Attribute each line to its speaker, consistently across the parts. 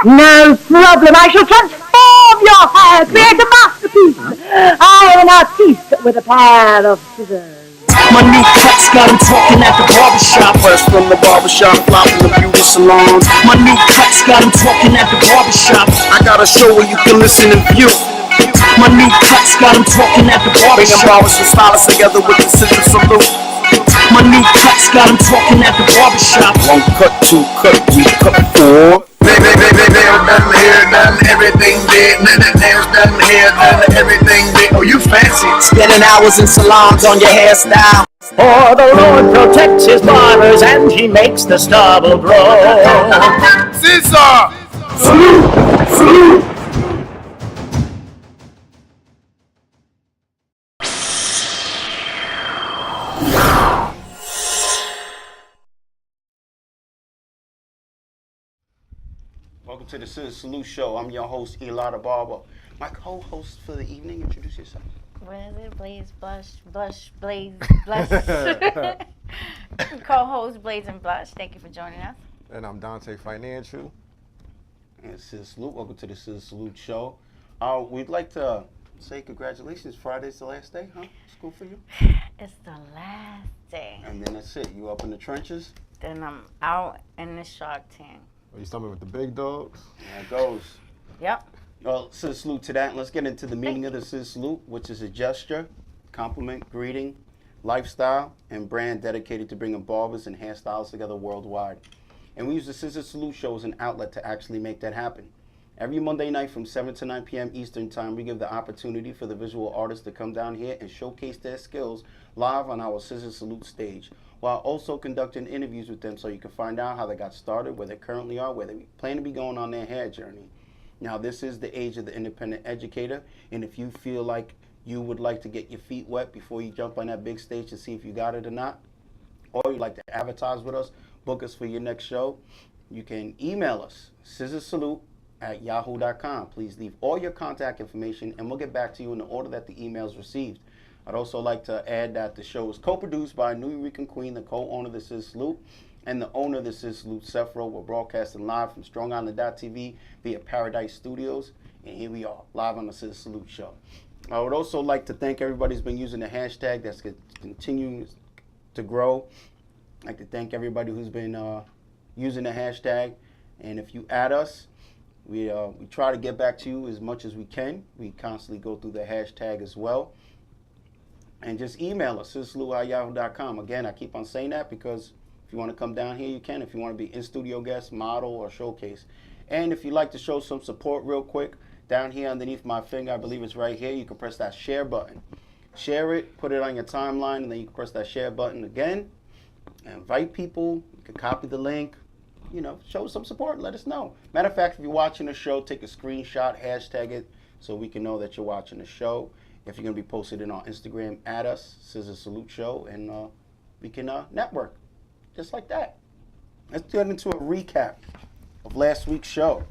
Speaker 1: No problem. I shall transform your hair, create a masterpiece. I am an artiste with a pair of scissors.
Speaker 2: My new cuts got him talking at the barbershop. Fresh from the barbershop, fly from the beauty salon. My new cuts got him talking at the barbershop. I got a show where you can listen and view. My new cuts got him talking at the barbershop. Bringing barbers and stylists together with the ScissorSalute. My new cuts got him talking at the barbershop. One cut, two cut, three cut, four. Nails done, hair done, everything did. Nails done, hair done, everything did. Oh, you fancy. Spending hours in salons on your hairstyle.
Speaker 3: For the Lord protects his barbers and he makes the stubble grow.
Speaker 2: Scissor! Salute! Salute! Welcome to the ScissorSalute Show. I'm your host, Eli the Barber. My co-host for the evening, introduce yourself.
Speaker 4: What is it? Blaze, Blush, Blaze, Blush. Co-host Blaze and Blush. Thank you for joining us.
Speaker 5: And I'm Dante Financial.
Speaker 2: And ScissorSalute. Welcome to the ScissorSalute Show. We'd like to say congratulations. Friday's the last day, huh? School for you?
Speaker 4: It's the last day.
Speaker 2: And then that's it. You up in the trenches?
Speaker 4: Then I'm out in the Shark Tank.
Speaker 5: Are you starting with the big dogs?
Speaker 2: There it goes.
Speaker 4: Yep.
Speaker 2: Well, ScissorSalute to that. Let's get into the meaning of the ScissorSalute, which is a gesture, compliment, greeting, lifestyle, and brand dedicated to bringing barbers and hairstylists together worldwide. And we use the ScissorSalute Show as an outlet to actually make that happen. Every Monday night from 7 to 9 p.m. Eastern Time, we give the opportunity for the visual artists to come down here and showcase their skills live on our ScissorSalute stage, while also conducting interviews with them so you can find out how they got started, where they currently are, where they plan to be going on their hair journey. Now, this is the age of the independent educator, and if you feel like you would like to get your feet wet before you jump on that big stage to see if you got it or not, or you'd like to advertise with us, book us for your next show, you can email us, scissorsalute@yahoo.com. Please leave all your contact information, and we'll get back to you in the order that the email is received. I'd also like to add that the show is co-produced by New Eureka Queen, the co-owner of the ScissorSalute, and the owner of the ScissorSalute, Sephro. We're broadcasting live from StrongIsland.tv via Paradise Studios, and here we are, live on the ScissorSalute Show. I would also like to thank everybody who's been using the hashtag that's continuing to grow. I'd like to thank everybody who's been using the hashtag, and if you add us, we try to get back to you as much as we can. We constantly go through the hashtag as well. And just email us, scissorsalute@yahoo.com. Again, I keep on saying that because if you want to come down here, you can. If you want to be in-studio guest, model, or showcase. And if you'd like to show some support real quick, down here underneath my finger, I believe it's right here, you can press that share button. Share it, put it on your timeline, and then you can press that share button again. Invite people. You can copy the link. You know, show some support. Let us know. Matter of fact, if you're watching the show, take a screenshot, hashtag it, so we can know that you're watching the show. If you're going to be posted in our Instagram, add us, ScissorSalute Show, and we can network just like that. Let's get into a recap of last week's show.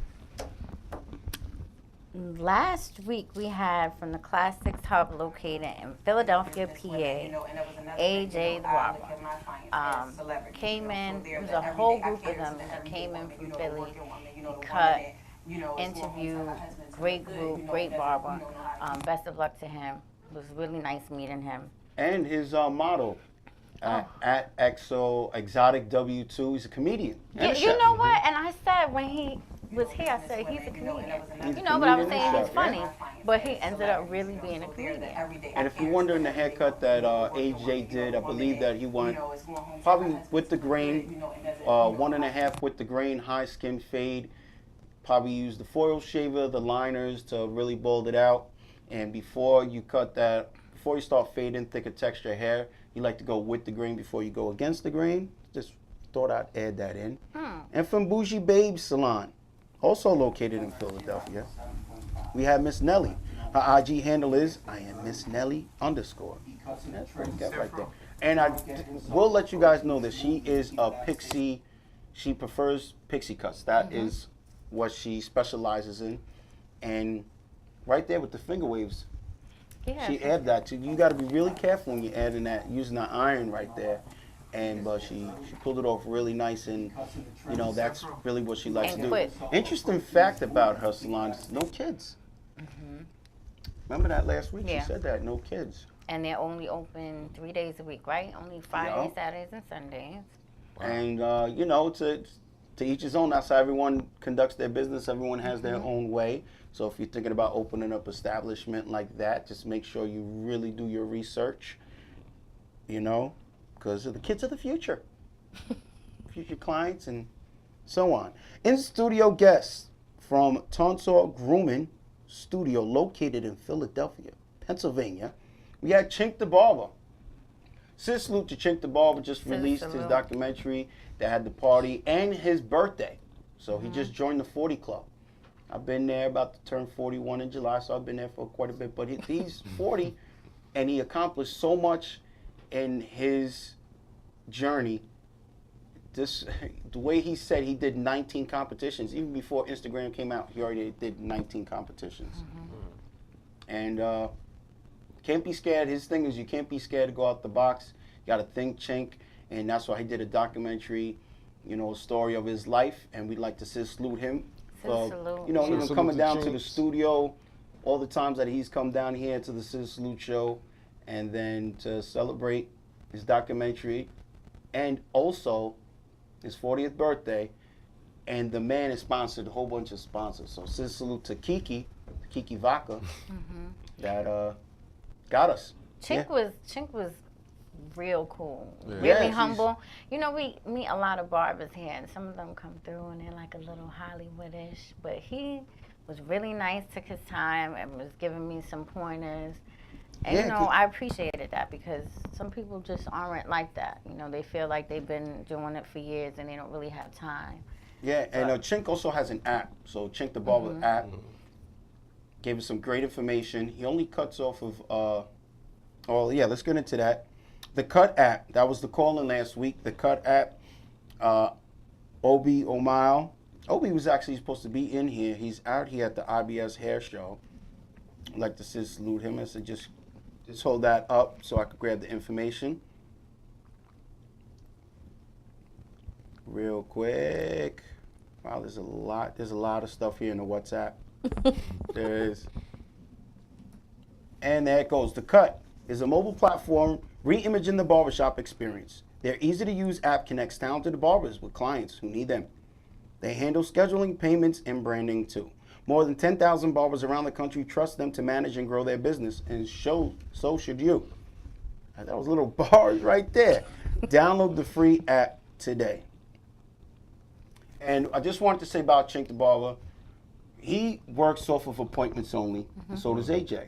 Speaker 4: Last week we had from the Classics Hub located in Philadelphia, PA, AJ the Barber. Came in, there was a whole group of them that came in from Philly, cut, interview, great group, great barber. Best of luck to him. It was really nice meeting him.
Speaker 2: And his model, at EXO Exotic W2, he's a comedian.
Speaker 4: You know what? And I said when he was here, I said he's a comedian. But I was saying he's funny, but he ended up really being a comedian.
Speaker 2: And if you're wondering the haircut that AJ did, I believe that he went probably with the grain, 1.5 with the grain, high skin fade. Probably used the foil shaver, the liners to really bold it out. And before you cut that, before you start fading thicker texture hair, you like to go with the grain before you go against the grain. Just thought I'd add that in. And from Bougie Babe Salon, also located in Philadelphia, we have Miss Nelly. Her IG handle is @MissNelly_. That's pretty good right there. And I will let you guys know that she is a pixie. She prefers pixie cuts. That is what she specializes in. And right there with the finger waves, she added that too. You got to be really careful when you're adding that, using the iron right there. and but she pulled it off really nice, and you know that's really what she likes to do.
Speaker 4: Quick.
Speaker 2: Interesting fact about her salon: is no kids. Remember that last week?
Speaker 4: Yeah.
Speaker 2: She said that no kids.
Speaker 4: And they're only open 3 days a week, right? Only Fridays,
Speaker 2: Yeah.
Speaker 4: Saturdays, and Sundays.
Speaker 2: And you know, to each his own. That's how everyone conducts their business. Everyone has their own way. So if you're thinking about opening up establishment like that, just make sure you really do your research. You know, because the kids are the future, future clients, and so on. In studio guests from Tonsor Grooming Studio, located in Philadelphia, Pennsylvania, we had Chink the Barber. ScissorSalute to Chink the Barber just released his
Speaker 4: ScissorSalute.
Speaker 2: documentary that had the party and his birthday. So he just joined the 40 Club. I've been there about to turn 41 in July, so I've been there for quite a bit. But he's 40, and he accomplished so much in his journey. The way he said he did 19 competitions, even before Instagram came out, he already did 19 competitions. And can't be scared. His thing is you can't be scared to go out the box. You got to think, Chink, and that's why he did a documentary, you know, story of his life, and we'd like to salute him for,
Speaker 4: Salute.
Speaker 2: you know, even
Speaker 5: Salute
Speaker 2: coming
Speaker 5: to
Speaker 2: down to
Speaker 5: Chink.
Speaker 2: the studio, all the times that he's come down here to the ScissorSalute show, and then to celebrate his documentary, and also his 40th birthday, and the man has sponsored a whole bunch of sponsors. So ScissorSalute to Kiki Vodka, that got us.
Speaker 4: Chink was real cool,
Speaker 5: Yeah.
Speaker 4: really
Speaker 2: Yeah, she's-
Speaker 4: humble. You know, we meet a lot of barbers here, and some of them come through and they're like a little Hollywoodish, but he was really nice, took his time, and was giving me some pointers. And
Speaker 2: Yeah,
Speaker 4: you know,
Speaker 2: 'cause-
Speaker 4: I appreciated that because some people just aren't like that. You know, they feel like they've been doing it for years and they don't really have time.
Speaker 2: Yeah, and Chink also has an app. So Chink the Barber app gave us some great information. He only cuts off of, oh yeah, let's get into that. The Cut app, that was the call-in last week. The Cut app, Obi O'Mile. Obi was actually supposed to be in here. He's out here at the IBS hair show. I'd like to salute him. I said just hold that up so I could grab the information. Real quick. Wow, there's a lot of stuff here in the WhatsApp. There is. And there it goes. The Cut is a mobile platform re-imaging the barbershop experience. Their easy-to-use app connects talented barbers with clients who need them. They handle scheduling, payments, and branding too. More than 10,000 barbers around the country trust them to manage and grow their business, and so should you. That was little bars right there. Download the free app today. And I just wanted to say about Chink the Barber, he works off of appointments only, and so does AJ.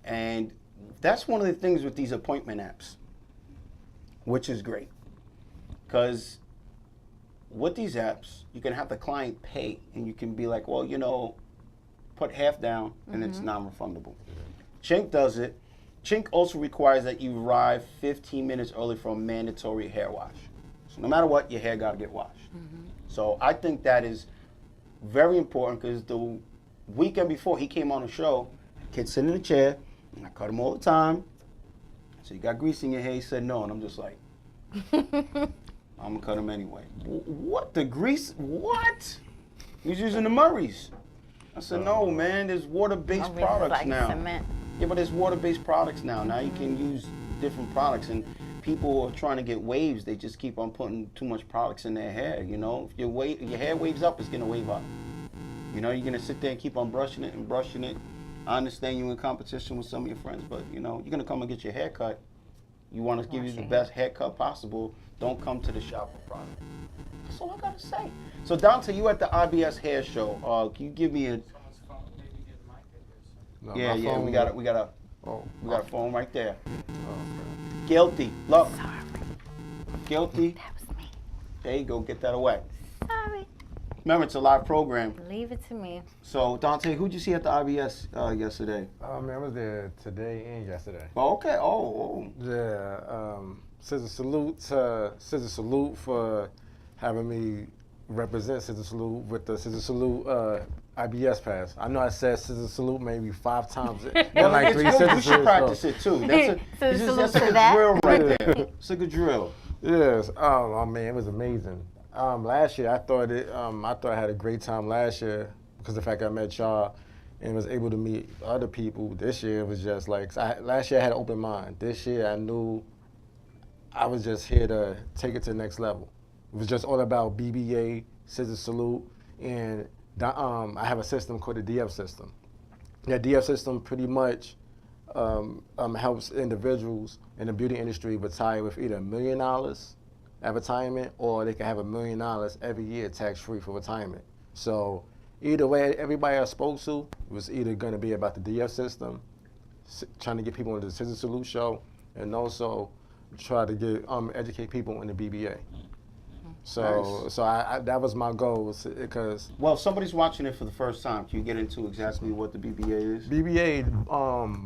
Speaker 2: And that's one of the things with these appointment apps, which is great. Because with these apps, you can have the client pay, and you can be like, well, you know, put half down, and it's non-refundable. Chink does it. Chink also requires that you arrive 15 minutes early for a mandatory hair wash. So no matter what, your hair got to get washed. So I think that is very important because the weekend before he came on the show, kid sitting in a chair, and I cut him all the time. So you got grease in your hair? He said no, and I'm just like, I'm gonna cut him anyway. What, the grease? What? He's using the Murray's. I said no, man. There's water-based
Speaker 4: Murray's is
Speaker 2: products
Speaker 4: like
Speaker 2: now.
Speaker 4: cement.
Speaker 2: Yeah, but there's water-based products now. Now you can use different products, and people are trying to get waves. They just keep on putting too much products in their hair. You know, if your hair waves up, it's gonna wave up. You know, you're gonna sit there and keep on brushing it and brushing it. I understand you're in competition with some of your friends, but you know, you're gonna come and get your hair cut. You want to give you the best haircut possible. Don't come to the shop for product. That's all I gotta say. So Dante, you at the IBS hair show. Can you give me a?
Speaker 5: No,
Speaker 2: Yeah,
Speaker 5: my
Speaker 2: yeah,
Speaker 5: phone-
Speaker 2: we got a
Speaker 5: Oh,
Speaker 2: we got a phone right there.
Speaker 5: okay.
Speaker 2: Guilty. Look.
Speaker 4: Sorry,
Speaker 2: Guilty.
Speaker 4: that was me.
Speaker 2: There you go. Get that away.
Speaker 4: Sorry.
Speaker 2: Remember, it's a live program.
Speaker 4: Leave it to me.
Speaker 2: So Dante, who'd you see at the IBS yesterday?
Speaker 5: Oh man, I was there today and yesterday.
Speaker 2: Oh, okay. Oh.
Speaker 5: Yeah, ScissorSalute for having me represent ScissorSalute with the ScissorSalute IBS pass. I know I said ScissorSalute maybe 5 times in like
Speaker 2: it's
Speaker 5: 3
Speaker 2: good. You
Speaker 5: sentences.
Speaker 2: should practice it too. That's a
Speaker 4: ScissorSalute
Speaker 2: that's
Speaker 4: to
Speaker 2: a good
Speaker 4: that.
Speaker 2: drill right there. It's a good drill.
Speaker 5: Yes. Oh man, it was amazing. Last year I thought I had a great time last year because of the fact I met y'all and was able to meet other people. This year it was just like last year I had an open mind. This year I knew I was just here to take it to the next level. It was just all about BBA, Scissor Salute, and I have a system called the DF system. That DF system pretty much helps individuals in the beauty industry retire with either $1 million at retirement, or they can have $1 million every year tax-free for retirement. So either way, everybody I spoke to was either going to be about the DF system, trying to get people into the Scissor Salute show, and also try to get educate people in the BBA. So,
Speaker 2: Nice.
Speaker 5: so that was my goal, because
Speaker 2: Well, if somebody's watching it for the first time, can you get into exactly what the BBA is?
Speaker 5: BBA,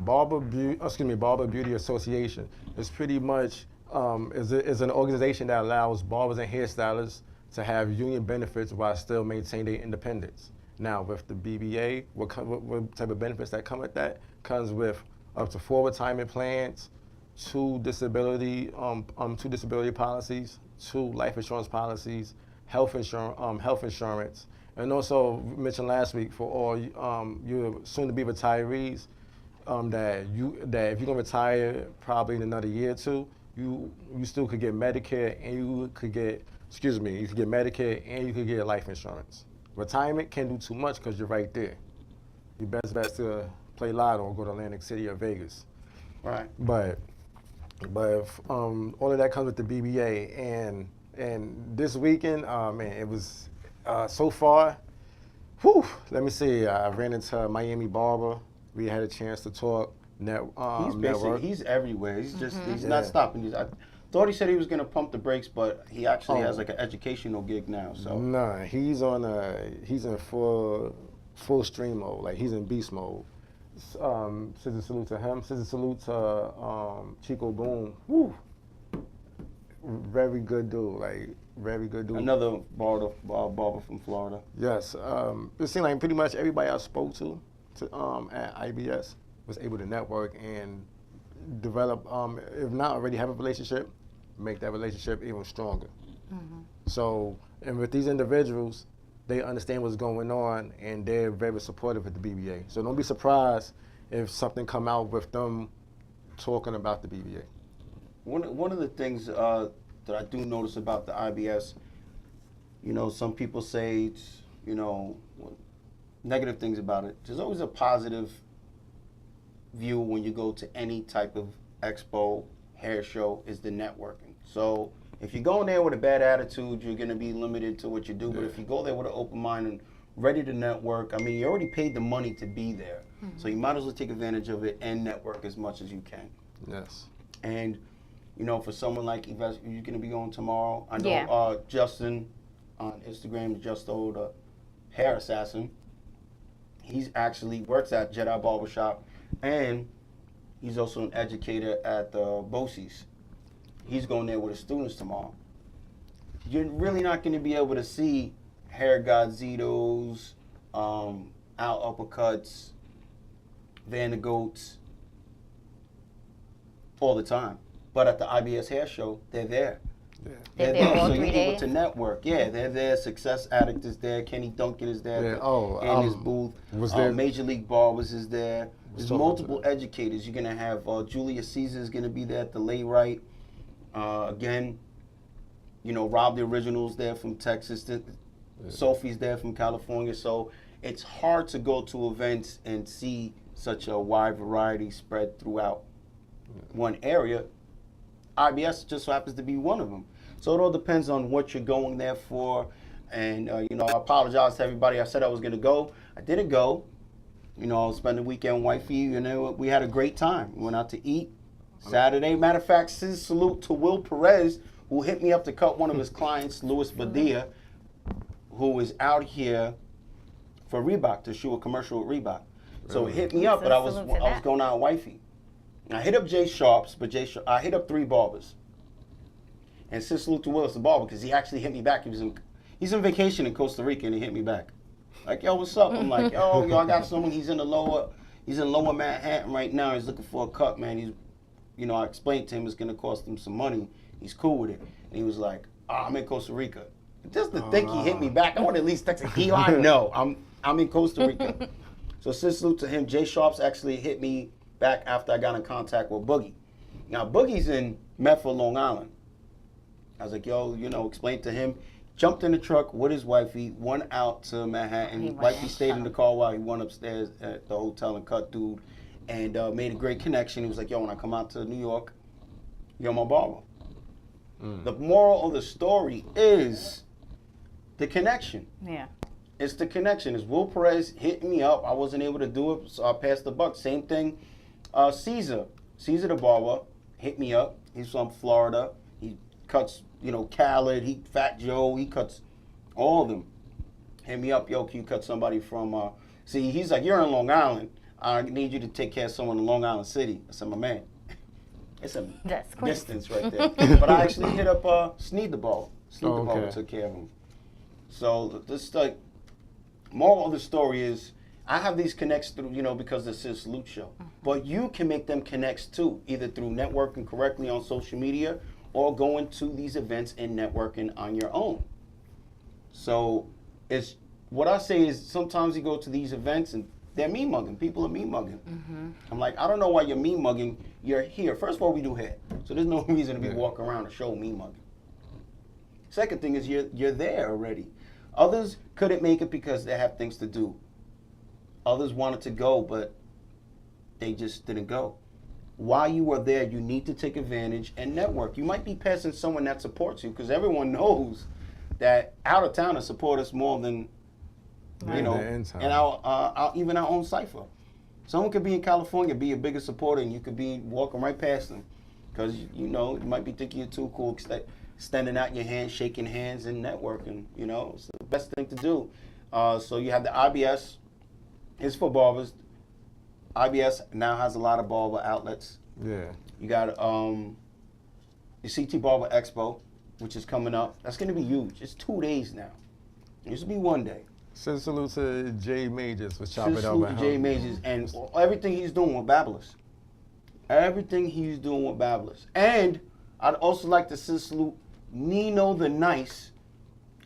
Speaker 5: Barber Beauty Association, is pretty much is an organization that allows barbers and hairstylists to have union benefits while still maintaining their independence. Now, with the BBA, what type of benefits that come with that? Comes with up to 4 retirement plans, 2 disability policies, 2 life insurance policies, health insurance, and also mentioned last week for all your soon-to-be retirees, that if you're gonna retire probably in another year or 2, you still could get Medicare, and you could get Medicare and you could get life insurance. Retirement can't do too much because you're right there. Your best bet to play lotto or go to Atlantic City or Vegas.
Speaker 2: Right.
Speaker 5: But all of that comes with the BBA, and this weekend, man, it was so far. Whew, let me see. I ran into Miami Barber. We had a chance to talk.
Speaker 2: He's everywhere. He's not
Speaker 5: Yeah.
Speaker 2: stopping. I thought he said he was going to pump the brakes, but he actually has like an educational gig now. So
Speaker 5: Nah, he's in full stream mode. Like, he's in beast mode. Scissor salute to him. Scissor salute to Chico Boom. Woo. Very good dude. Like, very good dude.
Speaker 2: another barber from Florida.
Speaker 5: Yes. It seemed like pretty much everybody I spoke to at IBS was able to network and develop, if not already have a relationship, make that relationship even stronger.
Speaker 4: Mm-hmm.
Speaker 5: So, and with these individuals, they understand what's going on, and they're very supportive of the BBA. So don't be surprised if something come out with them talking about the BBA.
Speaker 2: One of the things that I do notice about the IBS, some people say it's, negative things about it. There's always a positive view when you go to any type of expo, hair show, is the networking. So if you go in there with a bad attitude, you're going to be limited to what you do. But if you go there with an open mind and ready to network, I mean, you already paid the money to be there. Mm-hmm. So you might as well take advantage of it and network as much as you can.
Speaker 5: Yes.
Speaker 2: And, for someone like Yvette, you're going to be going tomorrow. I know
Speaker 4: Yeah.
Speaker 2: Justin on Instagram, Just Old Hair Assassin. He's actually works at Jedi Barbershop, and he's also an educator at the BOCES. He's going there with his students tomorrow. You're really not going to be able to see hair Godzitos, out uppercuts, Van de Goats all the time. But at the IBS Hair Show, they're there.
Speaker 5: Yeah.
Speaker 4: They're there all
Speaker 2: so
Speaker 4: 3
Speaker 2: you're
Speaker 4: days?
Speaker 2: able to network. Yeah, they're there. Success Addict is there. Kenny Duncan is there.
Speaker 5: Yeah.
Speaker 2: In his booth.
Speaker 5: Was there?
Speaker 2: Major League Barbers is there. There's
Speaker 5: talking
Speaker 2: multiple
Speaker 5: about
Speaker 2: educators. You're going to have Julius Caesar is going to be there at the Lay Right. Again, Rob the Original's there from Texas. Sophie's there from California. So it's hard to go to events and see such a wide variety spread throughout one area. IBS just so happens to be one of them. So it all depends on what you're going there for. And, I apologize to everybody. I said I was going to go. I didn't go. I was spending the weekend with wifey. We had a great time. We went out to eat Saturday. Matter of fact, salute to Will Perez, who hit me up to cut one of his clients, Louis Badia, who is out here for Reebok, to shoot a commercial with Reebok. So he hit me up, but I was going out with wifey. I hit up Jay Sharps, but I hit up 3 barbers. And since salute to Willis the barber, because he actually hit me back. He's on vacation in Costa Rica, and he hit me back. Like, yo, what's up? I'm like, yo, I got someone. He's in lower Manhattan right now. He's looking for a cut, man. I explained to him it's gonna cost him some money. He's cool with it. And he was like, I'm in Costa Rica. Just to think he hit me back, I would at least text Eli. No, I'm in Costa Rica. So ScissorSalute to him. Jay Sharps actually hit me back after I got in contact with Boogie. Now Boogie's in Medford, Long Island. I was like, yo, explain to him. Jumped in the truck with his wifey, went out to Manhattan. Wifey stayed in the car while he went upstairs at the hotel and cut dude, and made a great connection. He was like, yo, when I come out to New York, you're my barber. The moral of the story is the connection.
Speaker 4: Yeah.
Speaker 2: It's the connection. It's Will Perez hitting me up. I wasn't able to do it, so I passed the buck. Same thing, Caesar the barber hit me up. He's from Florida. He cuts, Khaled, Fat Joe, he cuts all of them. Hit me up, yo, can you cut somebody from, see, he's like, you're in Long Island. I need you to take care of someone in Long Island City. I said, my man, it's a distance right there. But I actually hit up Sneed the Ball. Sneed the Ball took care of him. So this, like, moral of the story is, I have these connects through, because of the ScissorSalute show. But you can make them connects too, either through networking correctly on social media or going to these events and networking on your own. So it's what I say is sometimes you go to these events and they're mean mugging. People are mean mugging. I'm like, I don't know why you're mean mugging. You're here. First of all, we do hair, so there's no reason to be walking around a show mean mugging. Second thing is you're there already. Others couldn't make it because they have things to do. Others wanted to go, but they just didn't go. While you are there, you need to take advantage and network. You might be passing someone that supports you because everyone knows that out of towners support us more than, and even our own cipher. Someone could be in California, be a bigger supporter, and you could be walking right past them because, you might be thinking you're too cool, extending out your hand, shaking hands, and networking. It's the best thing to do. So you have the IBS. It's for barbers. IBS now has a lot of barber outlets.
Speaker 5: Yeah. You
Speaker 2: got the CT Barber Expo, which is coming up. That's going to be huge. It's 2 days now. It used to be 1 day.
Speaker 5: ScissorSalute to Jay Majors for chopping up at
Speaker 2: ScissorSalute to Jay
Speaker 5: home.
Speaker 2: Majors and everything he's doing with Babyless. Everything he's doing with Babyless. And I'd also like to ScissorSalute Nino the Nice.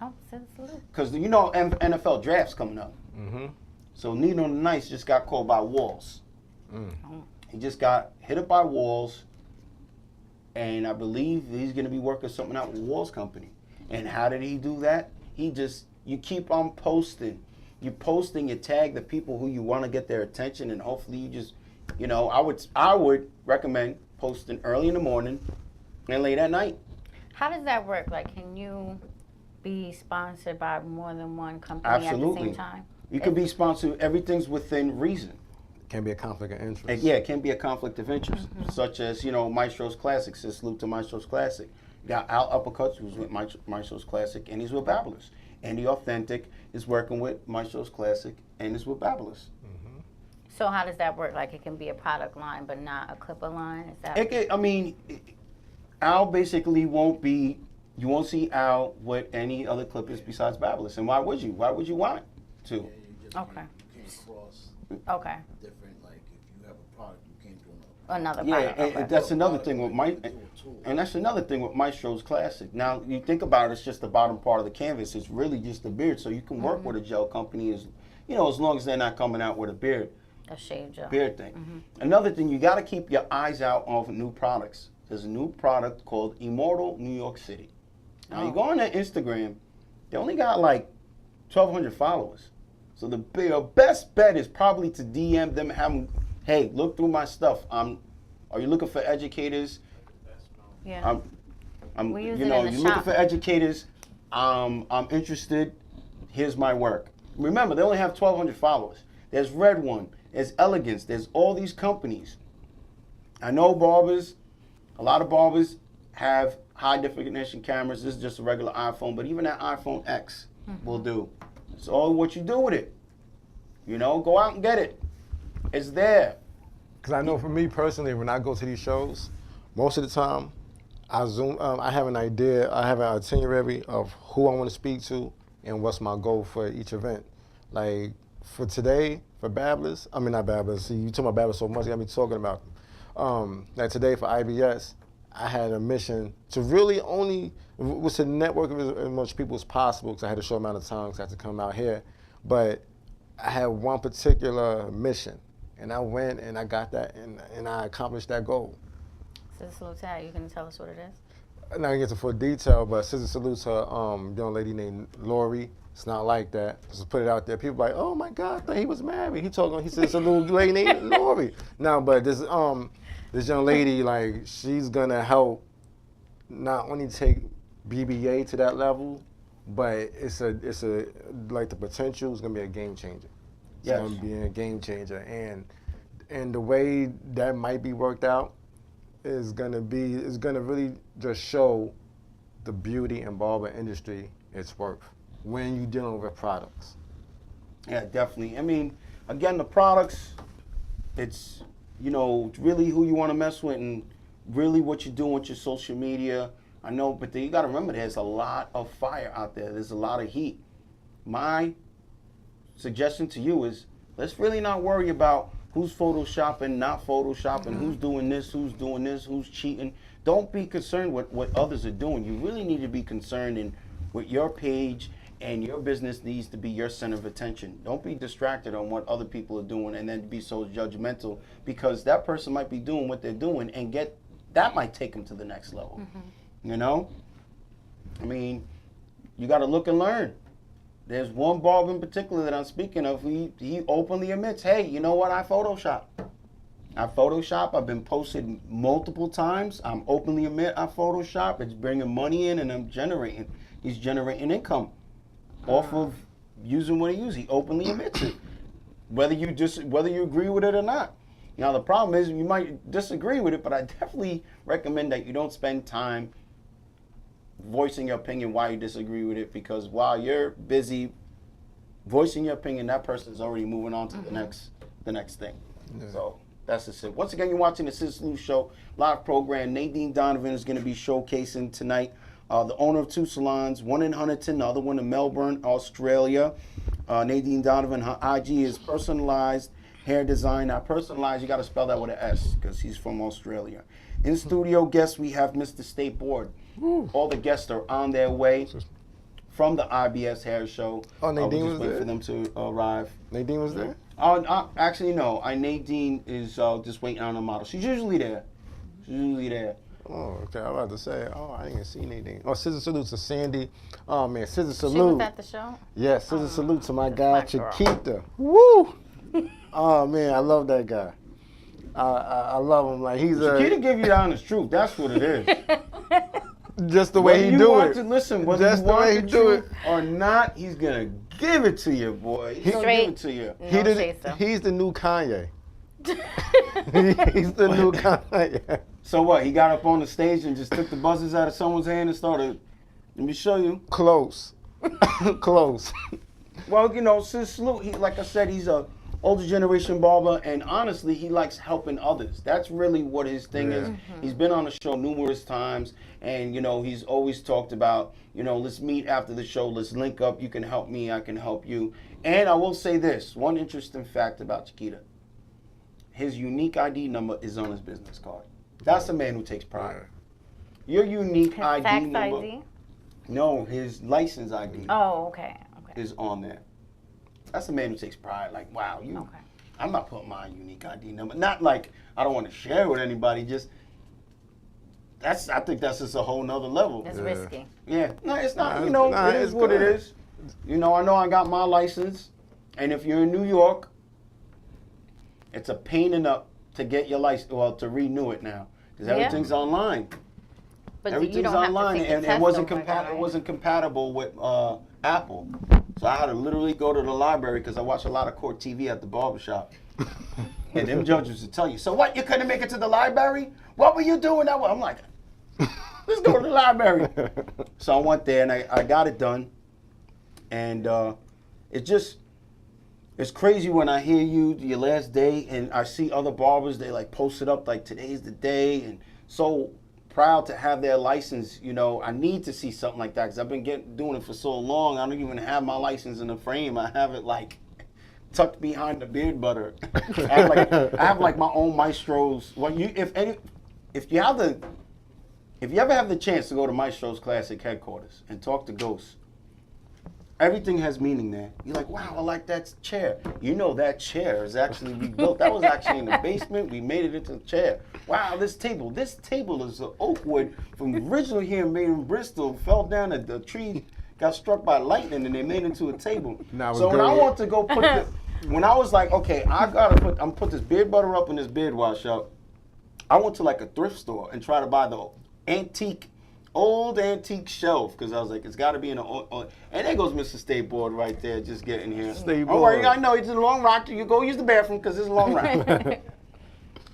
Speaker 4: Oh, ScissorSalute.
Speaker 2: Because NFL draft's coming up. So Nino the Nice just got called by walls. He just got hit up by walls, and I believe he's going to be working something out with Walls Company. And how did he do that? You keep on posting. You're posting, you tag the people who you want to get their attention, and hopefully you just, I would recommend posting early in the morning and late at night.
Speaker 4: How does that work? Like, can you be sponsored by more than one company
Speaker 2: Absolutely.
Speaker 4: at the same time?
Speaker 2: You can be sponsored. Everything's within reason.
Speaker 5: Can be a conflict of interest.
Speaker 2: Yeah, it can be a conflict of interest, such as, Maestro's Classic, ScissorSalute to Maestro's Classic. You got Al Uppercuts, who's with Maestro's Classic, and he's with Babyless. And the Authentic is working with Maestro's Classic, and is with Babyless.
Speaker 4: So how does that work? Like, it can be a product line, but not a clipper line? Is that?
Speaker 2: Al basically won't be, you won't see Al with any other clippers besides Babyless. And why would you? Why would you want to?
Speaker 4: Okay.
Speaker 6: You can't cross
Speaker 4: Okay.
Speaker 6: different, like if you have a product, you can't do
Speaker 4: Another
Speaker 2: Yeah,
Speaker 4: product.
Speaker 2: and that's another thing with that's another thing with Maestro's Classic. Now you think about it, it's just the bottom part of the canvas. It's really just the beard, so you can work with a gel company as long as they're not coming out with a beard.
Speaker 4: A shave gel.
Speaker 2: Beard thing. Another thing, you got to keep your eyes out on new products. There's a new product called Immortal New York City. Now you go on their Instagram, they only got like 1,200 followers. So the best bet is probably to DM them, have them, hey, look through my stuff. Are you looking for educators?
Speaker 4: Yeah. We use it in
Speaker 2: you're
Speaker 4: the
Speaker 2: looking
Speaker 4: shop.
Speaker 2: for educators. I'm interested. Here's my work. Remember, they only have 1,200 followers. There's Red One. There's Elegance. There's all these companies. I know barbers, a lot of barbers have high definition cameras. This is just a regular iPhone, but even that iPhone X will do. It's all what you do with it. Go out and get it. It's there.
Speaker 5: Because I know for me personally, when I go to these shows, most of the time, I Zoom. I have an idea. I have an itinerary of who I want to speak to and what's my goal for each event. Like for today, for Babblers, not Babblers. See, you talking about Babblers so much, you got me talking about them. Like today for IBS, I had a mission to really only, was to network with as much people as possible because I had a short amount of time because I had to come out here. But I had one particular mission, and I went and I got that, and I accomplished that goal.
Speaker 4: ScissorSalute, you can tell us what it is?
Speaker 5: I'm not gonna get into full detail, but ScissorSalute to young lady named Lori. It's not like that. Just put it out there. People like, oh my God, I thought he was married. He said it's a little lady named Lori. No, but this young lady, like, she's gonna help not only take BBA to that level, but it's a like the potential is gonna be a game changer. It's
Speaker 2: Yes.
Speaker 5: gonna be a game changer, and the way that might be worked out is gonna really just show the beauty and barber industry its worth when you're dealing with products.
Speaker 2: Yeah, definitely. I mean, again, the products, it's, really who you want to mess with and really what you're doing with your social media. I know, but then you got to remember there's a lot of fire out there. There's a lot of heat. My suggestion to you is let's really not worry about who's photoshopping, not photoshopping, who's doing this, who's cheating. Don't be concerned with what others are doing. You really need to be concerned in with your page, and your business needs to be your center of attention. Don't be distracted on what other people are doing and then be so judgmental, because that person might be doing what they're doing and that might take them to the next level. I mean, you got to look and learn. There's one barber in particular that I'm speaking of. He openly admits, hey, you know what? I Photoshop. I've been posted multiple times. I'm openly admit I Photoshop. It's bringing money in, and he's generating income off of using what he uses. He openly admits it, whether you agree with it or not. Now the problem is you might disagree with it, but I definitely recommend that you don't spend time voicing your opinion why you disagree with it, because while you're busy voicing your opinion, that person's already moving on to the next thing. Yeah. So that's just it. Once again, you're watching the ScissorSalute Show live program. Nadine Donovan is going to be showcasing tonight. The owner of two salons, one in Huntington, the other one in Melbourne, Australia. Nadine Donovan, her IG is personalized hair design. Now, personalized, you got to spell that with an S because he's from Australia. In studio guests, we have Mr. State Board. All the guests are on their way from the IBS Hair Show.
Speaker 5: Oh, Nadine was
Speaker 2: waiting
Speaker 5: there?
Speaker 2: for them to arrive.
Speaker 5: Nadine was there?
Speaker 2: Actually, no. Nadine is just waiting on a model. She's usually there.
Speaker 5: Oh, okay. I was about to say, I didn't see Nadine. Oh, ScissorSalute to Sandy. Oh, man, ScissorSalute.
Speaker 4: She was at the show?
Speaker 5: Yeah, ScissorSalute to my guy,
Speaker 4: my girl.
Speaker 5: Chiquita. Woo! Oh, man, I love that guy. I love him. Like, he's
Speaker 2: Chiquita give you the honest truth. That's what it is.
Speaker 5: just the way he do it.
Speaker 2: Listen, whether
Speaker 5: Just
Speaker 2: you
Speaker 5: the
Speaker 2: want
Speaker 5: way he
Speaker 2: the
Speaker 5: do it.
Speaker 2: truth or not, he's going to give it to you, boy. He's going to give it to you.
Speaker 5: He's the new Kanye. He's the new Kanye.
Speaker 2: So what? He got up on the stage and just took the buzzers out of someone's hand and started. Let me show you.
Speaker 5: Close. Close.
Speaker 2: Well, ScissorSalute, like I said, he's a older generation barber, and honestly, he likes helping others. That's really what his thing is. He's been on the show numerous times, and he's always talked about, let's meet after the show, let's link up. You can help me, I can help you. And I will say this, one interesting fact about Chiquita: his unique ID number is on his business card. That's a man who takes pride. Your unique ID
Speaker 4: Tax
Speaker 2: number.
Speaker 4: ID?
Speaker 2: No, his license ID
Speaker 4: Oh, okay.
Speaker 2: is on there. That's a man who takes pride. Like, wow,
Speaker 4: Okay.
Speaker 2: I'm not putting my unique ID number. Not like I don't want to share with anybody. Just I think that's just a whole nother level.
Speaker 4: It's risky.
Speaker 2: Yeah, no, it's not.
Speaker 5: It
Speaker 2: It is
Speaker 5: is
Speaker 2: what it
Speaker 5: good.
Speaker 2: is. I know I got my license, and if you're in New York, it's a pain enough to get your license, well, to renew it now, because everything's online.
Speaker 4: But you
Speaker 2: Everything's
Speaker 4: don't
Speaker 2: online,
Speaker 4: have to take
Speaker 2: and
Speaker 4: a test
Speaker 2: it wasn't
Speaker 4: over that,
Speaker 2: It
Speaker 4: right?
Speaker 2: wasn't compatible with Apple, so I had to literally go to the library because I watch a lot of court TV at the barbershop. And them judges would tell you, so what? You couldn't make it to the library? What were you doing that way? I'm like, let's go to the library. So I went there and I got it done, and it's crazy when I hear your last day, and I see other barbers, they like post it up like today's the day, and so proud to have their license. I need to see something like that because I've been doing it for so long. I don't even have my license in the frame. I have it like tucked behind the beard butter. I have like my own maestros. Well, if you have If you ever have the chance to go to Maestro's Classic headquarters and talk to ghosts, everything has meaning there. You're like, wow, I like that chair. You know that chair is actually rebuilt. That was actually in the basement. We made it into a chair. Wow, this table. This table is an oak wood from originally here made in Bristol. Fell down at the tree, got struck by lightning, and they made it into a table. So when I want to go put the, when I was like, okay, I'm put this beard butter up and this beard wash up. I went to like a thrift store and tried to buy the old antique shelf, because I was like, it's got to be in a, and there goes Mr. Stayboard right there, just getting here.
Speaker 5: Stayboard.
Speaker 2: Don't worry, I know it's a long rock. You go use the bathroom because it's a long rock.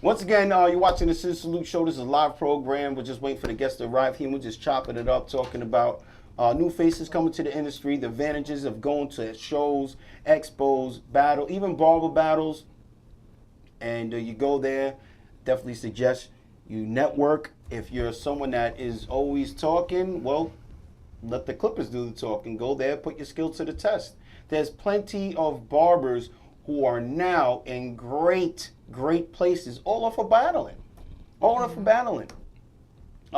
Speaker 2: Once again, you're watching the ScissorSalute show. This is a live program. We're just waiting for the guests to arrive here. We're just chopping it up, talking about new faces coming to the industry, the advantages of going to shows, expos, even barber battles. And you go there, definitely suggest you network. If you're someone that is always talking, well, let the Clippers do the talking. Go there, put your skills to the test. There's plenty of barbers who are now in great places, all off of battling. A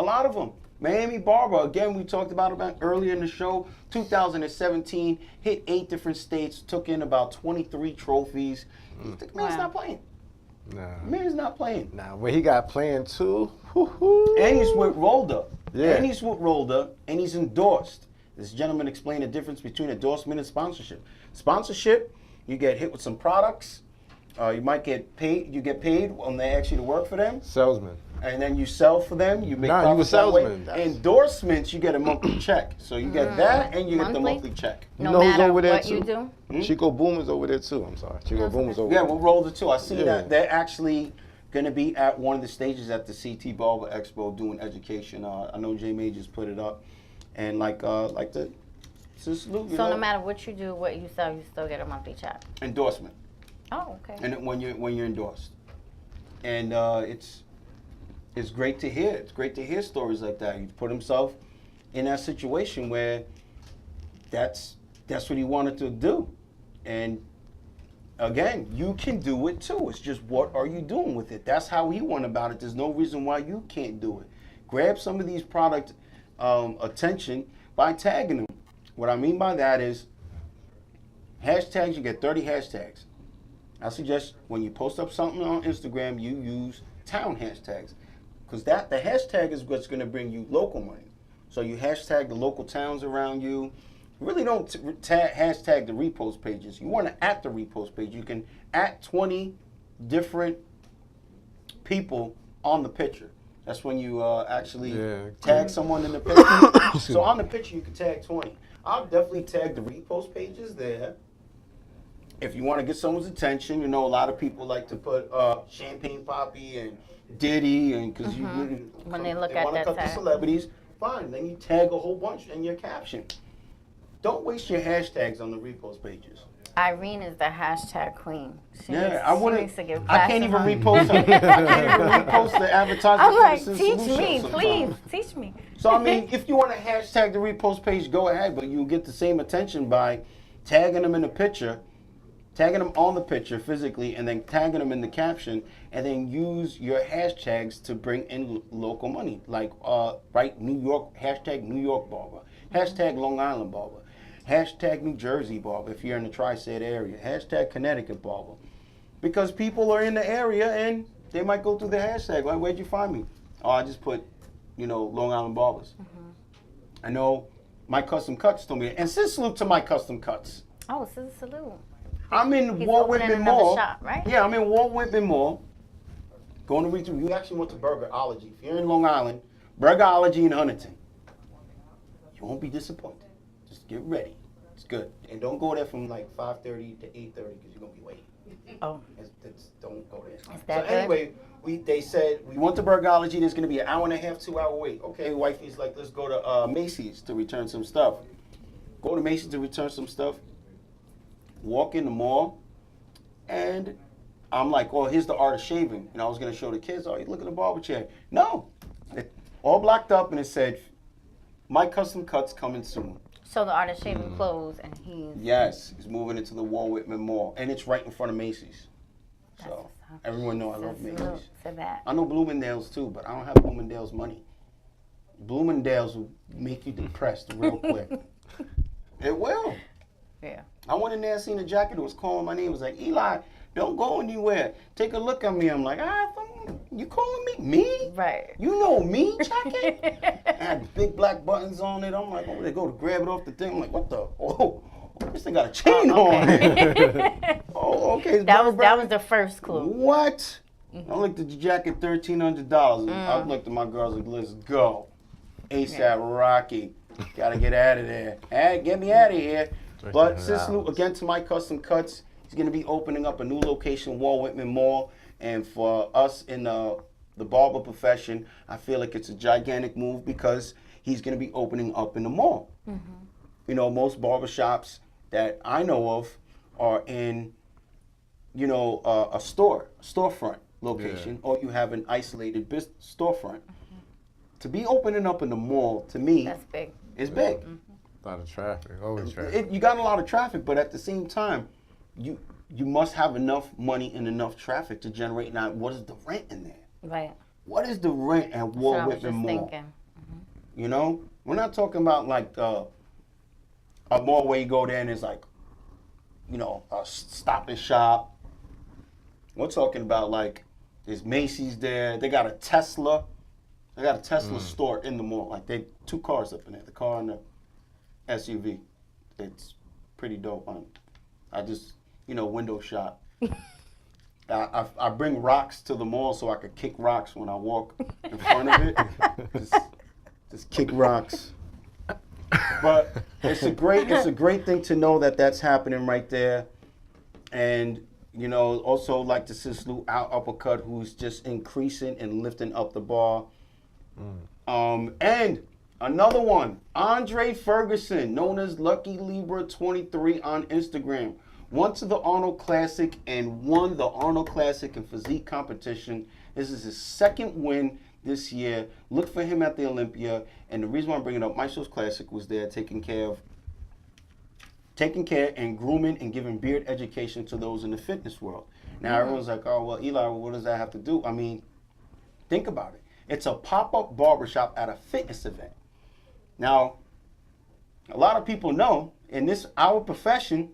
Speaker 2: lot of them. Miami Barber, again, we talked about earlier in the show, 2017, hit 8 different states, took in about 23 trophies. The man's not playing.
Speaker 5: Nah.
Speaker 2: Man's not playing.
Speaker 5: Nah, where he got playing too.
Speaker 2: And he's with Rolda.
Speaker 5: Yeah.
Speaker 2: And he's with Rolda, and he's endorsed. This gentleman explained the difference between endorsement and sponsorship. Sponsorship, you get hit with some products. You might get paid. You get paid when they ask you to work for them.
Speaker 5: Salesman.
Speaker 2: And then you sell for them. You make
Speaker 5: Nah, you a
Speaker 2: profits that way.
Speaker 5: salesman.
Speaker 2: Endorsements, you get a monthly check. So you get that, and you get the monthly check.
Speaker 4: No
Speaker 5: You know who's
Speaker 4: matter
Speaker 5: over there
Speaker 4: what
Speaker 5: too?
Speaker 4: you do.
Speaker 5: Chico Boom is over there too. I'm sorry. Chico Boom is over
Speaker 2: Yeah,
Speaker 5: there.
Speaker 2: we'll roll the two. I see
Speaker 5: Yeah.
Speaker 2: that they're actually going to be at one of the stages at the CT Barber Expo doing education. I know J Majors put it up, and like the ScissorSalute,
Speaker 4: So no matter what you do, what you sell, you still get a monthly check.
Speaker 2: endorsement.
Speaker 4: Oh, okay.
Speaker 2: And when you're endorsed, and it's great to hear. It's great to hear stories like that. He put himself in that situation where that's what he wanted to do, and again, you can do it too. It's just what are you doing with it? That's how he went about it. There's no reason why you can't do it. Grab some of these product attention by tagging them. What I mean by that is hashtags. You get 30 hashtags. I suggest when you post up something on Instagram, you use town hashtags, because the hashtag is what's going to bring you local money. So you hashtag the local towns around you. Really don't hashtag the repost pages. You want to at the repost page. You can at 20 different people on the picture. That's when you actually tag someone in the picture. So on the picture, you can tag 20. I'll definitely tag the repost pages there. If you want to get someone's attention, you know, a lot of people like to put Champagne Poppy and Diddy, and because
Speaker 4: When they look
Speaker 2: they
Speaker 4: at
Speaker 2: want to
Speaker 4: that
Speaker 2: cut the
Speaker 4: tag.
Speaker 2: celebrities, fine. Then you tag a whole bunch in your caption. Don't waste your hashtags on the repost pages.
Speaker 4: Irene is the hashtag queen. She needs,
Speaker 2: I
Speaker 4: she
Speaker 2: wouldn't.
Speaker 4: needs to give
Speaker 2: I can't even
Speaker 4: classes on-
Speaker 2: repost her. I can't even repost the advertisement.
Speaker 4: I'm
Speaker 2: for
Speaker 4: like,
Speaker 2: the
Speaker 4: teach
Speaker 2: ScissorSalute
Speaker 4: me,
Speaker 2: show
Speaker 4: please,
Speaker 2: sometimes.
Speaker 4: teach me.
Speaker 2: So I mean, if you want to hashtag the repost page, go ahead, but you'll get the same attention by tagging them in the picture, tagging them on the picture physically, and then tagging them in the caption, and then use your hashtags to bring in local money. Like, right, New York, hashtag New York Barber, hashtag Long Island Barber, hashtag New Jersey Barber if you're in the tri-state area, hashtag Connecticut Barber. Because people are in the area and they might go through the hashtag. Like, where'd you find me? Oh, I just put, Long Island Barbers. I know My Custom Cuts told me, and ScissorSalute to My Custom Cuts.
Speaker 4: Oh, ScissorSalute.
Speaker 2: I'm in
Speaker 4: He's
Speaker 2: Walt
Speaker 4: opening
Speaker 2: Whitman
Speaker 4: another
Speaker 2: Mall.
Speaker 4: shop, right?
Speaker 2: Yeah, I'm in Walt Whitman Mall. Going to read through. You actually went to Burgerology. If you're in Long Island, Burgerology in Huntington. You won't be disappointed. Just get ready. It's good. And don't go there from like 5:30 to 8:30 because you're going to be waiting.
Speaker 4: Oh.
Speaker 2: Don't go there.
Speaker 4: Is that good?
Speaker 2: Anyway, they said, we went to Burgerology. There's going to be an hour and a half, 2-hour wait. Okay, wifey's like, let's go to Macy's to return some stuff. Go to Macy's to return some stuff. Walk in the mall. And I'm like, oh, here's the art of shaving. And I was going to show the kids, oh, you look at the barber chair. No. It all blocked up, and it said, My Custom Cuts coming soon.
Speaker 4: So the artist shaving clothes, and he's
Speaker 2: Yes, he's moving into the Walt Whitman Mall. And it's right in front of Macy's. So
Speaker 4: what's up.
Speaker 2: everyone know I love
Speaker 4: ScissorSalute
Speaker 2: Macy's.
Speaker 4: to that.
Speaker 2: I know Bloomingdale's too, but I don't have Bloomingdale's money. Bloomingdale's will make you depressed real quick. It will.
Speaker 4: Yeah.
Speaker 2: I went in there, seen a jacket that was calling my name. It was like, Eli, don't go anywhere. Take a look at me. I'm like, you calling me? Me?
Speaker 4: Right.
Speaker 2: You know me, jacket? I had big black buttons on it. I'm like, oh, they go to grab it off the thing. I'm like, what the? Oh, this thing got a chain on it. Oh, okay.
Speaker 4: That was the first clue.
Speaker 2: What? I looked at the jacket, $1,300. I looked at my girls like, let's go. ASAP Rocky. Gotta get out of there. Hey, get me out of here. But ScissorSalute, again, to my custom cuts, he's going to be opening up a new location, Walt Whitman Mall. And for us in the barber profession, I feel like it's a gigantic move because he's going to be opening up in the mall. You know, most barbershops that I know of are in, you know, a storefront location, or you have an isolated storefront. To be opening up in the mall, to me,
Speaker 4: That's big.
Speaker 2: is big.
Speaker 5: A lot of traffic, always traffic.
Speaker 2: You got a lot of traffic, but at the same time, you must have enough money and enough traffic to generate. Now, what is the rent in there?
Speaker 4: Right.
Speaker 2: What is the rent at Walt Whitman Mall?
Speaker 4: Thinking.
Speaker 2: You know, we're not talking about like a mall where you go there and it's like, you know, a Stop and Shop. We're talking about like there's Macy's there. They got a Tesla. They got a Tesla store in the mall. Like they 2 cars up in there, the car and the SUV. It's pretty dope. I just, you know, window shop. I bring rocks to the mall so I could kick rocks when I walk in front of it. Just kick rocks. But it's a great thing to know that that's happening right there. And, you know, also like the ScissorSalute out uppercut, who's just increasing and lifting up the bar. And another one, Andre Ferguson, known as Lucky Libra 23 on Instagram, went to the Arnold Classic and won the Arnold Classic in physique competition. This is his 2nd win this year. Look for him at the Olympia. And the reason why I'm bringing up Maestro's Classic was there taking care and grooming and giving beard education to those in the fitness world. Now everyone's like, oh, well, Eli, what does that have to do? I mean, think about it. It's a pop-up barbershop at a fitness event. Now, a lot of people know in our profession,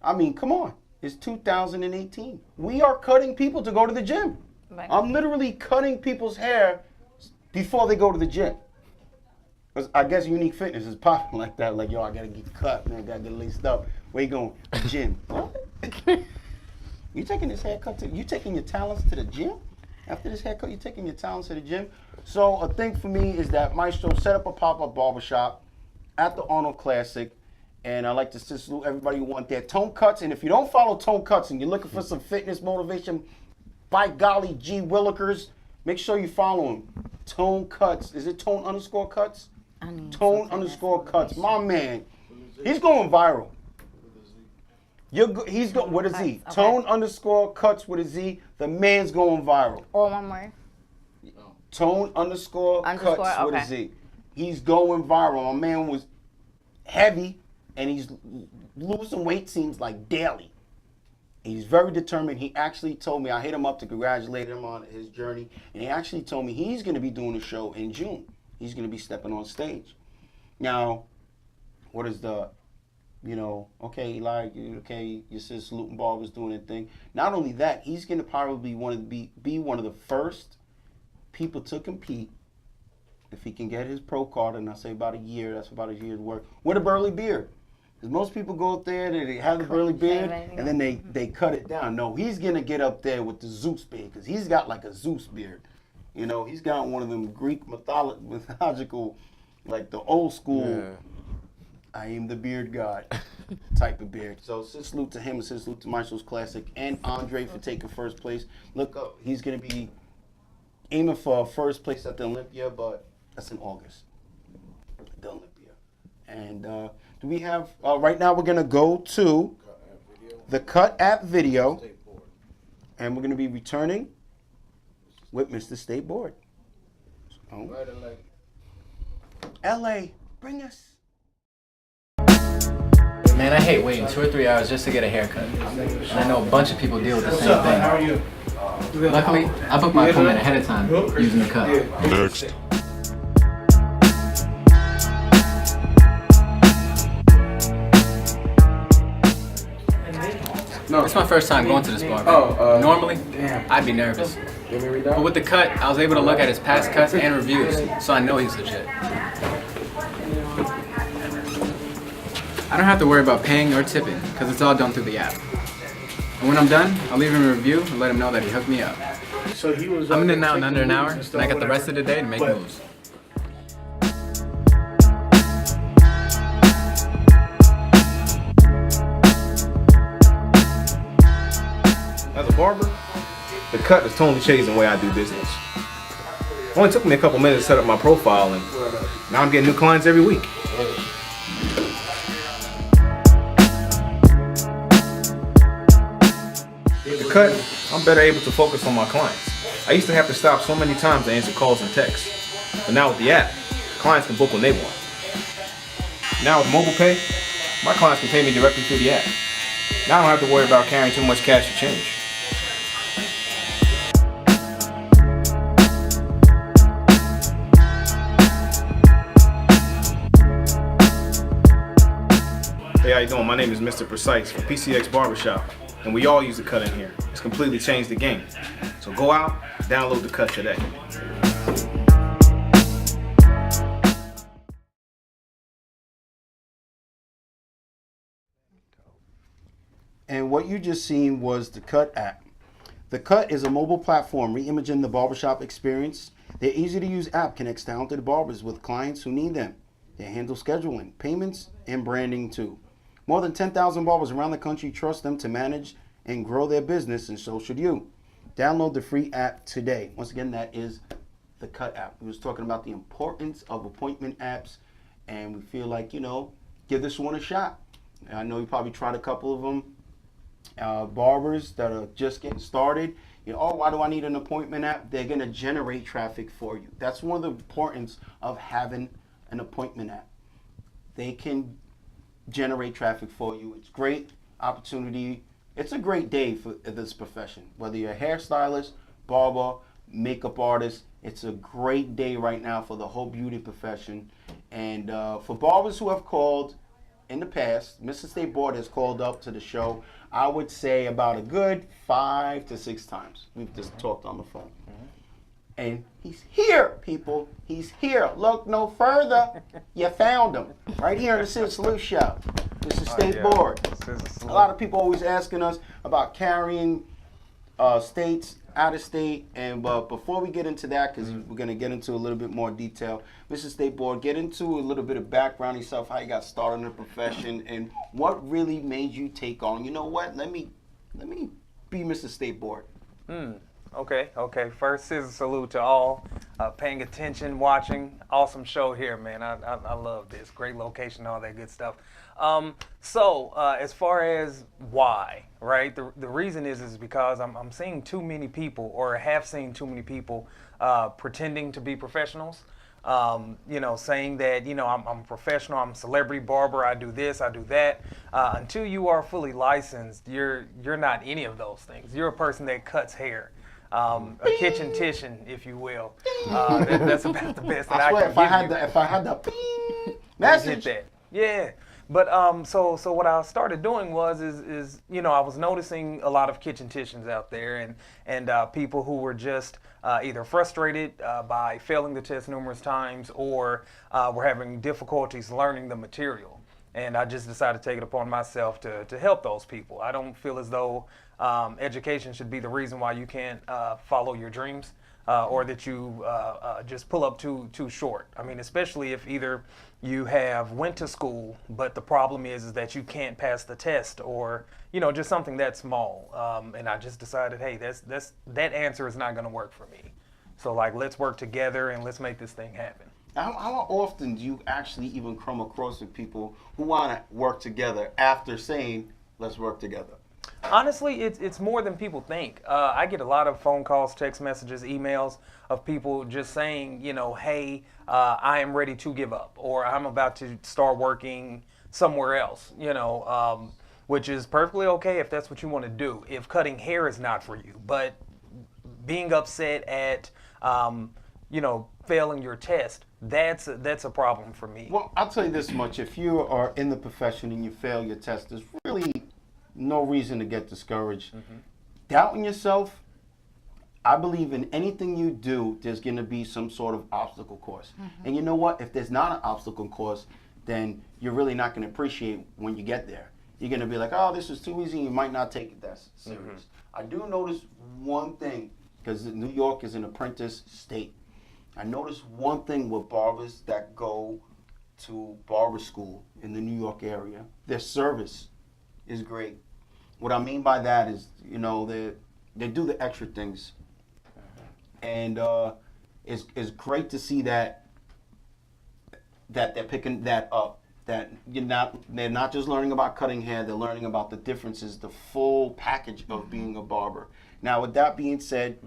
Speaker 2: I mean, come on, it's 2018. We are cutting people to go to the gym.
Speaker 4: Right.
Speaker 2: I'm literally cutting people's hair before they go to the gym. Because I guess Unique Fitness is popping like that. Like, yo, I gotta get cut, man. I gotta get laced up. Where you going? Gym. What? You taking this haircut you taking your talents to the gym? After this haircut, you're taking your talents to the gym? So a thing for me is that Maestro set up a pop-up barbershop at the Arnold Classic. And I like to salute everybody who want their Tone Cuts. And if you don't follow Tone Cuts and you're looking for some fitness motivation, by golly, G. Willikers, make sure you follow him. Tone Cuts. Is it Tone_Cuts? Tone_Cuts. My man, he's going viral. He's going with a Z.
Speaker 4: Okay.
Speaker 2: Tone_Cuts with a Z. The man's going viral.
Speaker 4: Or one more.
Speaker 2: Tone_Cuts with a Z. He's going viral. My man was heavy, and he's losing weight, seems like daily. He's very determined. He actually told me, I hit him up to congratulate him on his journey, and he actually told me he's going to be doing a show in June. He's going to be stepping on stage. Now, what is the, you know, okay, Eli, okay, you said Saluting Ball was doing a thing. Not only that, he's going to probably be one of the first people to compete, if he can get his pro card, and I say about a year, that's about a year's work, with a burly beard. Because most people go up there, they have the burly beard, and then they cut it down. No, he's going to get up there with the Zeus beard, because he's got like a Zeus beard. You know, he's got one of them Greek mythological, like the old school, I am the beard god type of beard. So salute to him, and salute to Maestro's Classic, and Andre for taking first place. Look up, he's going to be aiming for first place at the Olympia, but that's in August, the Olympia. And do we have, right now we're going to go to the Cut App video, and we're going to be returning with Mr. State Board. Oh. LA, bring us.
Speaker 7: Man, I hate waiting 2 or 3 hours just to get a haircut. And I know a bunch of people deal with the same thing.
Speaker 8: How are you?
Speaker 7: Luckily, I booked my appointment ahead of time using the cut.
Speaker 8: Next.
Speaker 5: No.
Speaker 7: It's my first time going to this barber. Normally, I'd be nervous.
Speaker 5: Let me read that.
Speaker 7: But with the cut, I was able to look at his past cuts and reviews, so I know he's legit. I don't have to worry about paying or tipping, because it's all done through the app. And when I'm done, I'll leave him a review and let him know that he hooked me up.
Speaker 6: So he was.
Speaker 7: I'm in and out in under an hour, and I got the rest of the day to make moves.
Speaker 8: As a barber, the cut has totally changed the way I do business. It only took me a couple minutes to set up my profile, and now I'm getting new clients every week. The cut, I'm better able to focus on my clients. I used to have to stop so many times to answer calls and texts, but now with the app, clients can book when they want. Now with mobile pay, my clients can pay me directly through the app. Now I don't have to worry about carrying too much cash or change. Hey, how you doing? My name is Mr. Precise from PCX Barbershop, and we all use the cut in here. It's completely changed the game. So go out, download the cut today.
Speaker 2: And what you just seen was the Cut app. The Cut is a mobile platform reimagining the barbershop experience. Their easy-to-use app connects talented barbers with clients who need them. They handle scheduling, payments, and branding too. More than 10,000 barbers around the country trust them to manage and grow their business, and so should you. Download the free app today. Once again, that is the Cut app. We was talking about the importance of appointment apps, and we feel like, give this one a shot. I know you probably tried a couple of them. Barbers that are just getting started, why do I need an appointment app? They're going to generate traffic for you. That's one of the importance of having an appointment app. They can generate traffic for you. It's great opportunity. It's a great day for this profession. Whether you're a hairstylist, barber, makeup artist, it's a great day right now for the whole beauty profession. And for barbers who have called in the past, Mr. State Board has called up to the show, I would say about a good 5 to 6 times. We've just talked on the phone. And he's here, people. He's here. Look no further. You found him. Right here in the ScissorSalute show. This is State Board. A lot of people always asking us about carrying states, out of state. But before we get into that, because we're going to get into a little bit more detail, Mr. State Board, get into a little bit of background yourself, how you got started in the profession, and what really made you take on, you know what, let me be Mr. State Board.
Speaker 9: Okay. First, ScissorSalute to all paying attention, watching. Awesome show here, man. I love this. Great location, all that good stuff. So as far as why, right? The reason is because I'm seeing too many people, or have seen too many people, pretending to be professionals. Saying that, I'm a professional, I'm a celebrity barber, I do this, I do that. Until you are fully licensed, you're not any of those things. You're a person that cuts hair. A kitchen titian, if you will. That's about the best that I can give you.
Speaker 2: If I had the message.
Speaker 9: Hit that. Yeah. But so what I started doing was I was noticing a lot of kitchen titians out there, and people who were just either frustrated by failing the test numerous times, or were having difficulties learning the material. And I just decided to take it upon myself to help those people. I don't feel as though education should be the reason why you can't follow your dreams, or that you just pull up too short. I mean, especially if either you have went to school, but the problem is that you can't pass the test, or just something that small. And I just decided, hey, that answer is not going to work for me. So let's work together and let's make this thing happen.
Speaker 2: How often do you actually even come across with people who want to work together after saying, let's work together?
Speaker 9: Honestly, it's more than people think. I get a lot of phone calls, text messages, emails of people just saying, hey, I am ready to give up, or I'm about to start working somewhere else, which is perfectly okay if that's what you want to do, if cutting hair is not for you. But being upset at, failing your test, that's a problem for me.
Speaker 2: Well, I'll tell you this much. If you are in the profession and you fail your test, there's really no reason to get discouraged. Doubting yourself, I believe in anything you do, there's going to be some sort of obstacle course. And you know what? If there's not an obstacle course, then you're really not going to appreciate when you get there. You're going to be like, oh, this is too easy. You might not take it that serious. I do notice one thing, because New York is an apprentice state. I noticed one thing with barbers that go to barber school in the New York area. Their service is great. What I mean by that is, you know, they do the extra things. And it's great to see that they're picking that up. That they're not just learning about cutting hair, they're learning about the differences, the full package of being a barber. Now, with that being said,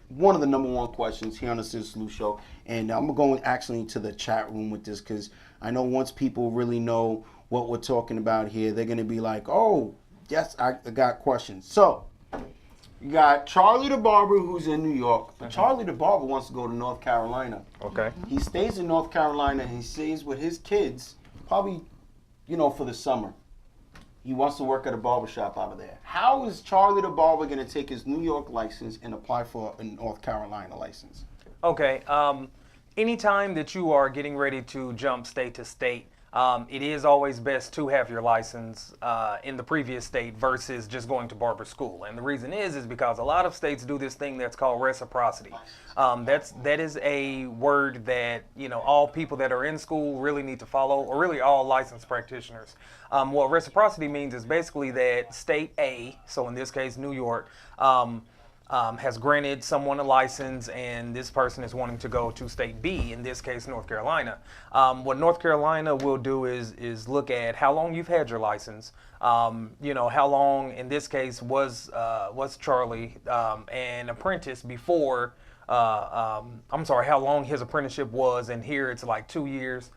Speaker 2: one of the number one questions here on the ScissorSalute show, and I'm going actually to the chat room with this, because I know once people really know what we're talking about here, they're going to be like, oh, yes, I got questions. So, you got Charlie the Barber, who's in New York. But Charlie the Barber wants to go to North Carolina.
Speaker 9: Okay.
Speaker 2: He stays in North Carolina, and he stays with his kids, probably, you know, for the summer. He wants to work at a barbershop out of there. How is Charlie the Barber going to take his New York license and apply for a North Carolina license?
Speaker 9: Okay. Anytime that you are getting ready to jump state to state, it is always best to have your license in the previous state versus just going to barber school. And the reason is because a lot of states do this thing that's called reciprocity. That is a word that, you know, all people that are in school really need to follow, or really all licensed practitioners. What reciprocity means is basically that state A, so in this case New York, has granted someone a license, and this person is wanting to go to state B, in this case North Carolina. What North Carolina will do is look at how long you've had your license, you know, how long in this case was Charlie an apprentice before, I'm sorry, how long his apprenticeship was, and here it's like 2 years,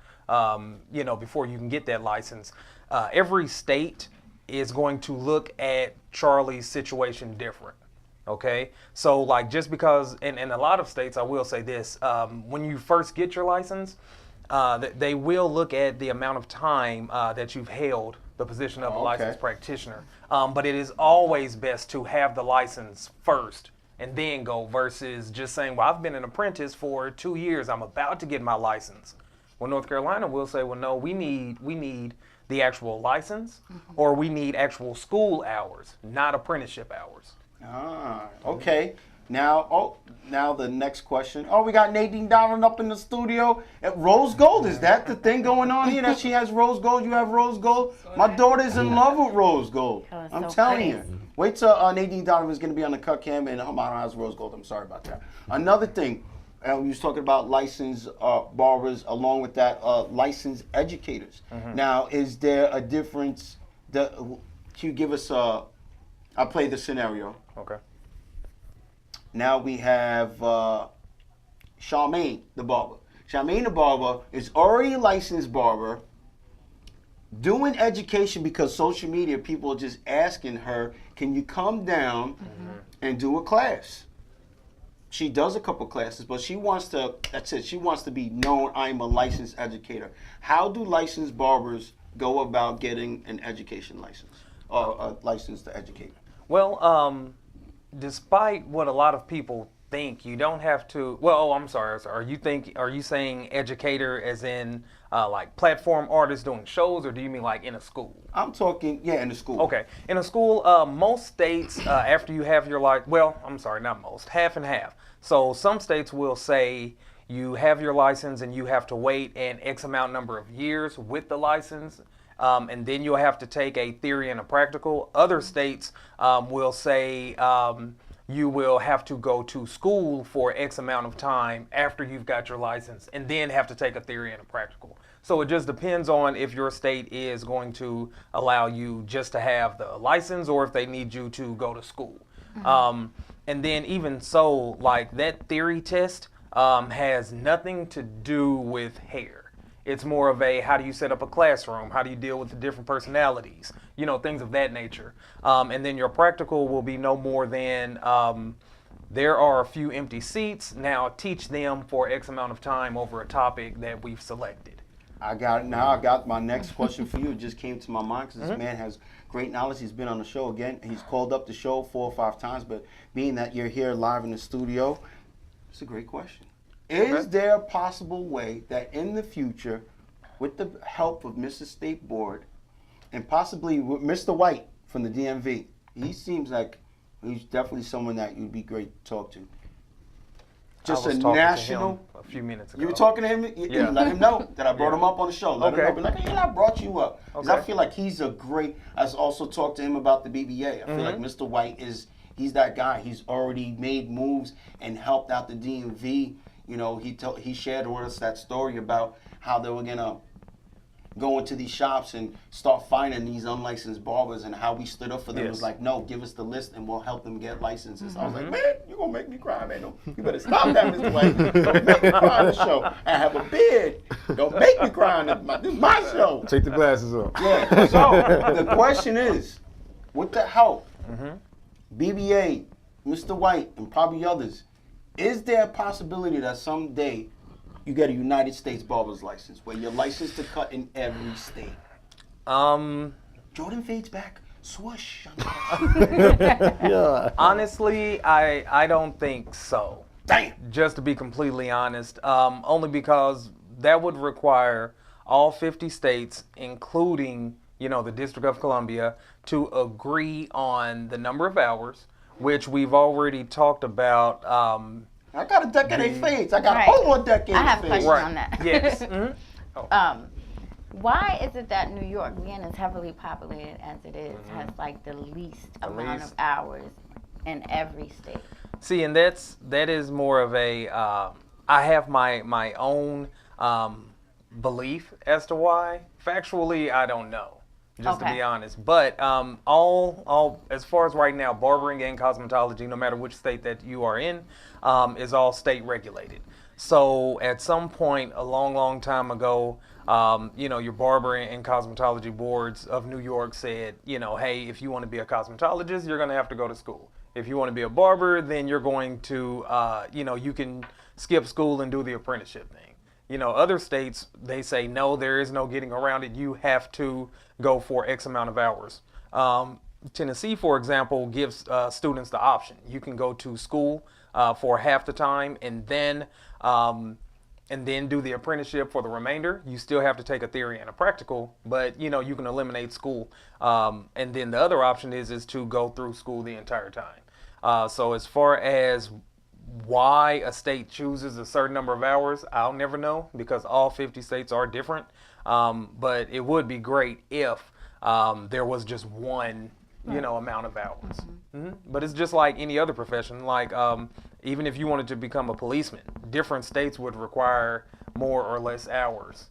Speaker 9: you know, before you can get that license. Every state is going to look at Charlie's situation different. Okay, so like just because in a lot of states, I will say this, when you first get your license, they will look at the amount of time that you've held the position of a licensed practitioner. But it is always best to have the license first and then go, versus just saying, well, I've been an apprentice for 2 years, I'm about to get my license. Well, North Carolina will say, well, no, we need the actual license, or we need actual school hours, not apprenticeship hours.
Speaker 2: Ah, okay. Now the next question. Oh, we got Nadine Donovan up in the studio. Rose gold, is that the thing going on here? That she has rose gold, you have rose gold? My daughter's in love with rose gold. I'm telling you. Wait till Nadine Donovan is going to be on the cut cam, and her mom has rose gold. I'm sorry about that. Another thing, we was talking about licensed barbers, along with that, licensed educators. Now, is there a difference? Can you give us I'll play the scenario.
Speaker 9: Okay.
Speaker 2: Now we have Charmaine the barber. Charmaine the barber is already a licensed barber, doing education because social media people are just asking her, can you come down and do a class? She does a couple classes, but she wants to, that's it, she wants to be known, I'm a licensed educator. How do licensed barbers go about getting an education license, or a license to educate?
Speaker 9: Well, despite what a lot of people think, you don't have to. Well, I'm sorry. Are you saying educator as in like platform artists doing shows, or do you mean like in a school?
Speaker 2: I'm talking, yeah, in the school.
Speaker 9: Okay, in a school, most states after you have your well, I'm sorry, not most, half and half. So some states will say you have your license and you have to wait an X amount number of years with the license. And then you'll have to take a theory and a practical. Other states will say you will have to go to school for X amount of time after you've got your license, and then have to take a theory and a practical. So it just depends on if your state is going to allow you just to have the license, or if they need you to go to school. And then even so, like that theory test has nothing to do with hair. It's more of a, how do you set up a classroom? How do you deal with the different personalities? You know, things of that nature. And then your practical will be no more than, there are a few empty seats. Now teach them for X amount of time over a topic that we've selected.
Speaker 2: I got my next question for you. It just came to my mind because this man has great knowledge. He's been on the show again. He's called up the show 4 or 5 times, but being that you're here live in the studio, it's a great question. Is there a possible way that in the future, with the help of Mr. State Board and possibly with Mr. White from the DMV, he seems like he's definitely someone that you'd be great to talk to. Just
Speaker 9: I was
Speaker 2: a
Speaker 9: talking
Speaker 2: national.
Speaker 9: to him a few minutes ago.
Speaker 2: You were talking to him?
Speaker 9: Yeah.
Speaker 2: Let him know that I brought him up on the show. Let him know. Be like, hey, I brought you up. Because I
Speaker 9: Okay.
Speaker 2: feel like he's a great. I also talked to him about the BBA. I feel like Mr. White he's that guy. He's already made moves and helped out the DMV. You know, he shared with us that story about how they were gonna go into these shops and start finding these unlicensed barbers, and how we stood up for them. It was like, no, give us the list and we'll help them get licenses. I was like, man, you're going to make me cry, man. You better stop that, Mr. White. Don't make me cry on the show. I have a beard. Don't make me cry on this is my show.
Speaker 5: Take the glasses off.
Speaker 2: Yeah. So the question is, with the help, BBA, Mr. White, and probably others, is there a possibility that someday you get a United States barber's license where you're licensed to cut in every state? Jordan fades back. Swoosh.
Speaker 5: Yeah.
Speaker 9: Honestly, I don't think so.
Speaker 2: Damn.
Speaker 9: Just to be completely honest, only because that would require all 50 states, including, the District of Columbia, to agree on the number of hours, which we've already talked about.
Speaker 2: I got a decade of fades. I got a whole more decade
Speaker 4: I
Speaker 2: of
Speaker 4: have a
Speaker 2: fades.
Speaker 4: question on that.
Speaker 9: Yes.
Speaker 4: Why is it that New York, being as heavily populated as it is, has like the least amount of hours in every state?
Speaker 9: See, and that is more of a. I have my own belief as to why. Factually, I don't know, just to be honest. But all as far as right now, barbering and cosmetology, no matter which state that you are in, is all state regulated. So at some point a long time ago, your barber and cosmetology boards of New York said, hey, if you want to be a cosmetologist, you're going to have to go to school. If you want to be a barber, then you're going to, you can skip school and do the apprenticeship thing. Other states, they say, no, there is no getting around it. You have to go for X amount of hours. Tennessee, for example, gives students the option. You can go to school for half the time and then do the apprenticeship for the remainder. You still have to take a theory and a practical, but you can eliminate school. And then the other option is to go through school the entire time. So as far as why a state chooses a certain number of hours, I'll never know, because all 50 states are different. But it would be great if there was just one amount of hours. But it's just like any other profession. Like even if you wanted to become a policeman, different states would require more or less hours,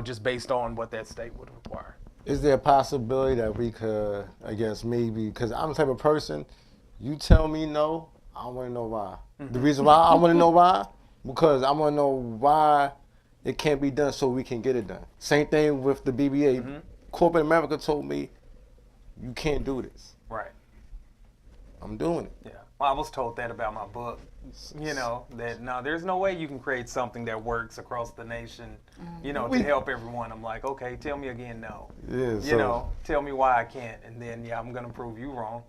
Speaker 9: just based on what that state would require.
Speaker 5: Is there a possibility that we could, I guess maybe, because I'm the type of person, you tell me no, I want to know why. The reason why I want to know why, because I want to know why it can't be done so we can get it done. Same thing with the BBA. Corporate America told me, you can't do this.
Speaker 9: Right.
Speaker 5: I'm doing it.
Speaker 9: Yeah. Well, I was told that about my book. That no, there's no way you can create something that works across the nation, to help everyone. I'm like, okay, tell me again, no.
Speaker 5: Yeah,
Speaker 9: Tell me why I can't, and then I'm gonna prove you wrong.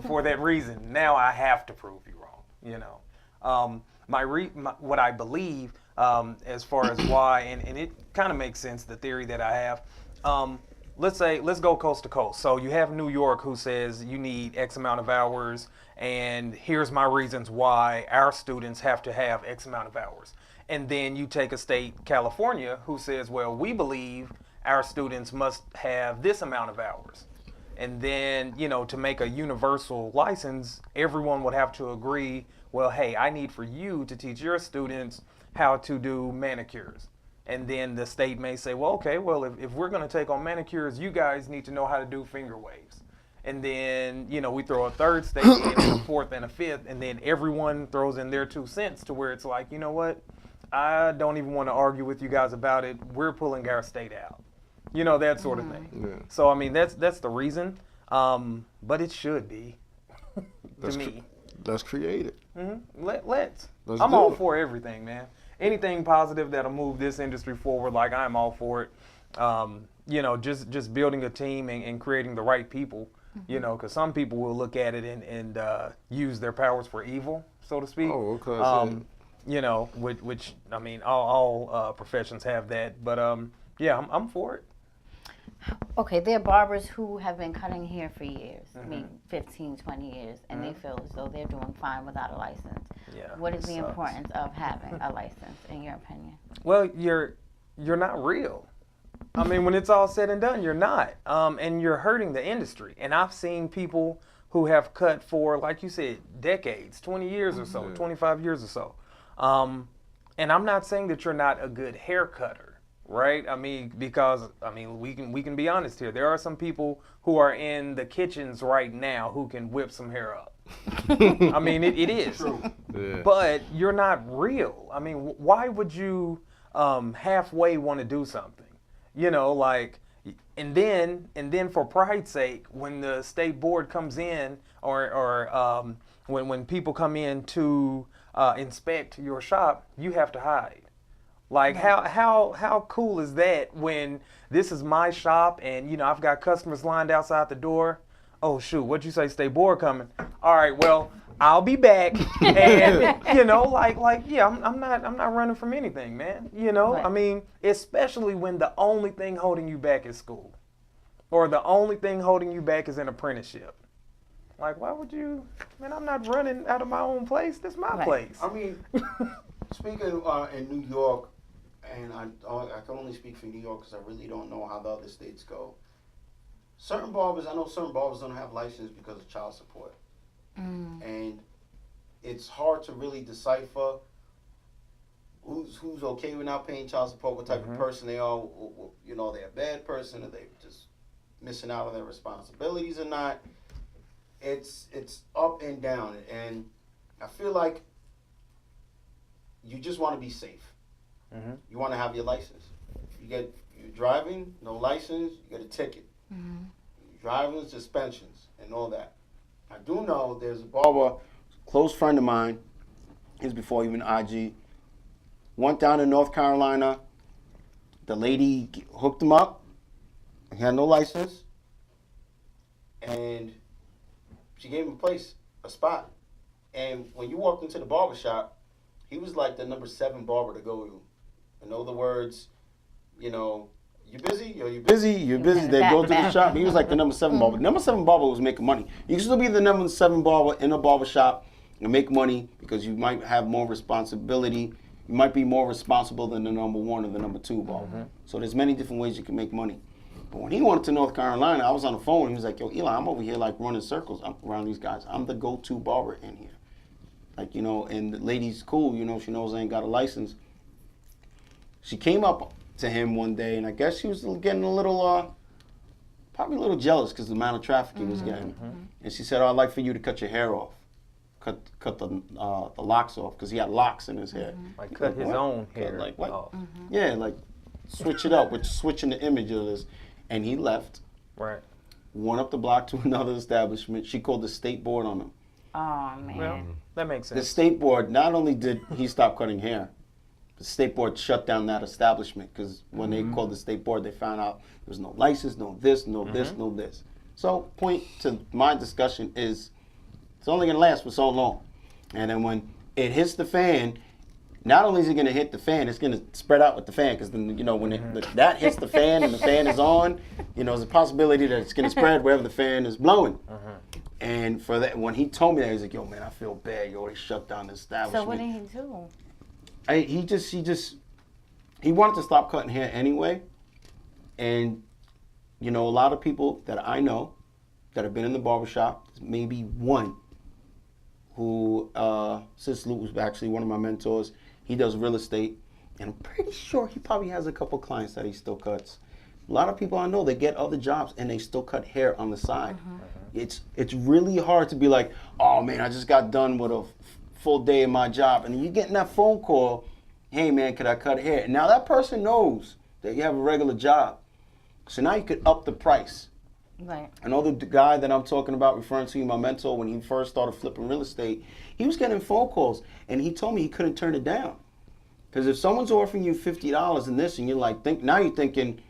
Speaker 9: For that reason. Now I have to prove you wrong. What I believe, as far as why, and it kind of makes sense, the theory that I have. Let's go coast to coast. So you have New York, who says you need X amount of hours, and here's my reasons why our students have to have X amount of hours. And then you take a state, California, who says, well, we believe our students must have this amount of hours. And then, to make a universal license, everyone would have to agree, well, hey, I need for you to teach your students how to do manicures. And then the state may say, well, okay, well, if we're going to take on manicures, you guys need to know how to do finger waves. And then, we throw a third state in, and a fourth and a fifth, and then everyone throws in their 2 cents to where it's like, you know what? I don't even want to argue with you guys about it. We're pulling our state out. That sort of thing. Yeah. So, I mean, that's the reason. But it should be, to me.
Speaker 5: Let's create it.
Speaker 9: Let's.
Speaker 5: I'm
Speaker 9: all for everything, man. anything positive that'll move this industry forward, like I'm all for it. You know, just building a team and creating the right people. You know, because some people will look at it and use their powers for evil, so to speak.
Speaker 5: Oh, okay.
Speaker 9: You know, which I mean, all professions have that, but yeah, I'm for it.
Speaker 4: Okay, there are barbers who have been cutting hair for years, I mean 15, 20 years, and they feel as though they're doing fine without a license.
Speaker 9: Yeah,
Speaker 4: What is the
Speaker 9: sucks.
Speaker 4: importance of having a license, in your opinion?
Speaker 9: Well, you're not real. I mean, when it's all said and done, you're not, and you're hurting the industry. And I've seen people who have cut for, like you said, decades, 20 years or so, 25 years or so. And I'm not saying that you're not a good hair cutter, right? I mean, because we can be honest here. There are some people who are in the kitchens right now who can whip some hair up. I mean, it is.
Speaker 5: Yeah.
Speaker 9: But you're not real. I mean, why would you halfway want to do something? You know, like, and then for pride's sake, when the state board comes in, or when people come in to inspect your shop, you have to hide. Like, how cool is that when this is my shop and, you know, I've got customers lined outside the door? Oh shoot, what'd you say, state board coming? All right, well, I'll be back. And you know, like yeah, I'm not running from anything, man. You know,
Speaker 4: Right.
Speaker 9: I mean, especially when the only thing holding you back is school, or the only thing holding you back is an apprenticeship. Like, why would you? Man, I'm not running out of my own place. This is my
Speaker 4: Right.
Speaker 9: place.
Speaker 2: I mean, speaking in New York, and I can only speak for New York because I really don't know how the other states go. Certain barbers, I know certain barbers don't have license because of child support. And it's hard to really decipher who's okay with not paying child support, what type of person they are. You know, they're a bad person, or they just missing out on their responsibilities or not. It's up and down, and I feel like you just want to be safe. You want to have your license. You're driving, no license, you get a ticket. Driving, suspensions, and all that. I do know there's a barber, close friend of mine, he's before even IG, went down to North Carolina, the lady hooked him up, he had no license, and she gave him a spot. And when you walked into the barber shop, he was like the number 7 barber to go to. In other words, you know, you busy? Yo, you busy? You're busy. They go to the shop. He was like the number 7 barber. Number 7 barber was making money. You can still be the number 7 barber in a barber shop and make money because you might have more responsibility. You might be more responsible than the number 1 or the number 2 barber. So there's many different ways you can make money. But when he went to North Carolina, I was on the phone. He was like, yo, Eli, I'm over here like running circles around these guys. I'm the go-to barber in here. Like, you know, and the lady's cool. You know, she knows I ain't got a license. She came up to him one day, and I guess she was getting a little, probably a little jealous because the amount of traffic he was getting. And she said, oh, I'd like for you to cut your hair off. Cut the locks off, because he had locks in his hair.
Speaker 9: Like, cut his own hair
Speaker 2: Like, what?
Speaker 9: off.
Speaker 2: Yeah, like, switch it up, which switching the image of this. And he left,
Speaker 9: Right.
Speaker 2: went up the block to another establishment. She called the state board on him.
Speaker 4: Oh, man.
Speaker 9: Well, that makes
Speaker 2: The
Speaker 9: sense.
Speaker 2: state board, not only did he stop cutting hair, the state board shut down that establishment because when they called the state board, they found out there was no license, no this, no this, no this. So, point to my discussion is it's only going to last for so long. And then when it hits the fan, not only is it going to hit the fan, it's going to spread out with the fan because then, you know, when that hits the fan and the fan is on, you know, there's a possibility that it's going to spread wherever the fan is blowing. And for that, when he told me that, he's like, yo, man, I feel bad. Yo, they shut down the establishment.
Speaker 4: So what did he do?
Speaker 2: He wanted to stop cutting hair anyway. And, you know, a lot of people that I know that have been in the barbershop, maybe one who, ScissorSalute was actually one of my mentors. He does real estate. And I'm pretty sure he probably has a couple clients that he still cuts. A lot of people I know, they get other jobs and they still cut hair on the side. It's really hard to be like, oh man, I just got done with a full day in my job. And you're getting that phone call, hey man, could I cut hair? And now that person knows that you have a regular job. So now you could up the price.
Speaker 4: Right.
Speaker 2: I know the guy that I'm talking about, referring to, my mentor, when he first started flipping real estate, he was getting phone calls and he told me he couldn't turn it down. Because if someone's offering you $50 in this, and you're like, now you're thinking,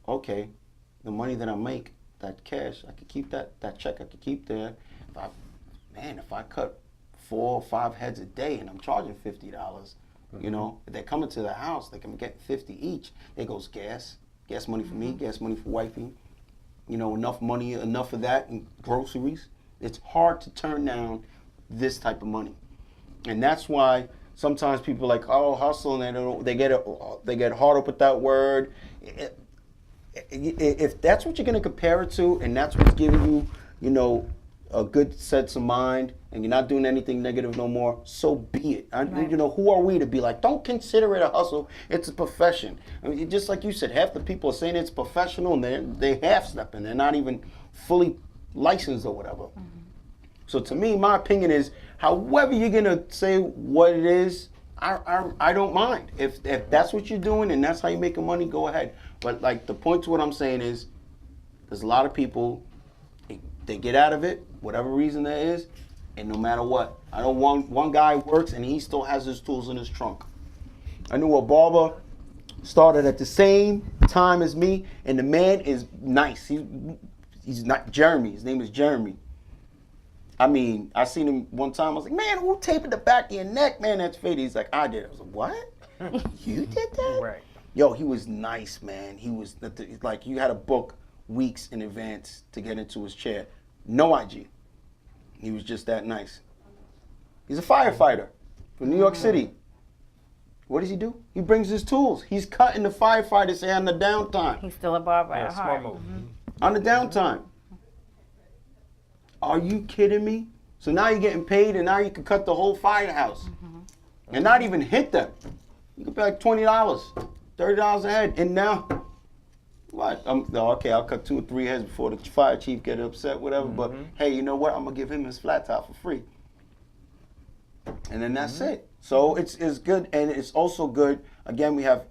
Speaker 2: okay, the money that I make, that cash, I could keep that check I could keep there. If I cut 4 or 5 heads a day and I'm charging $50, you know, if they're coming to the house, they can get 50 each. There goes gas money for me, gas money for wifey. You know, enough money, enough of that in groceries. It's hard to turn down this type of money, and that's why sometimes people are like, oh, hustle, and they get hard up with that word. If that's what you're going to compare it to, and that's what's giving you, you know, a good sense of mind, and you're not doing anything negative no more, so be it.
Speaker 4: Right.
Speaker 2: You know, who are we to be like, don't consider it a hustle, it's a profession. I mean, just like you said, half the people are saying it's professional, and they half-stepping. They're not even fully licensed or whatever. Mm-hmm. So to me, my opinion is, however you're going to say what it is, I don't mind. If that's what you're doing and that's how you're making money, go ahead. But like the point to what I'm saying is, there's a lot of people, they get out of it, whatever reason there is, and no matter what. I know one guy works and he still has his tools in his trunk. I knew a barber started at the same time as me, and the man is nice. He's not Jeremy. His name is Jeremy. I mean, I seen him one time. I was like, man, who taped the back of your neck? Man, that's faded. He's like, I did. I was like, what? You did that?
Speaker 9: Right.
Speaker 2: Yo, he was nice, man. He was like, you had to book weeks in advance to get into his chair. No IG. He was just that nice. He's a firefighter from New York City. What does he do? He brings his tools. He's cutting the firefighters hair on the downtime.
Speaker 4: He's still a barber at heart.
Speaker 9: Smart move.
Speaker 2: On the downtime. Are you kidding me? So now you're getting paid, and now you can cut the whole firehouse and not even hit them. You can pay like $20, $30 a head, and now what? Okay, I'll cut 2 or 3 heads before the fire chief get upset, whatever. But hey, you know what? I'm gonna give him his flat top for free, and then that's it. So it's good, and it's also good. Again, we have.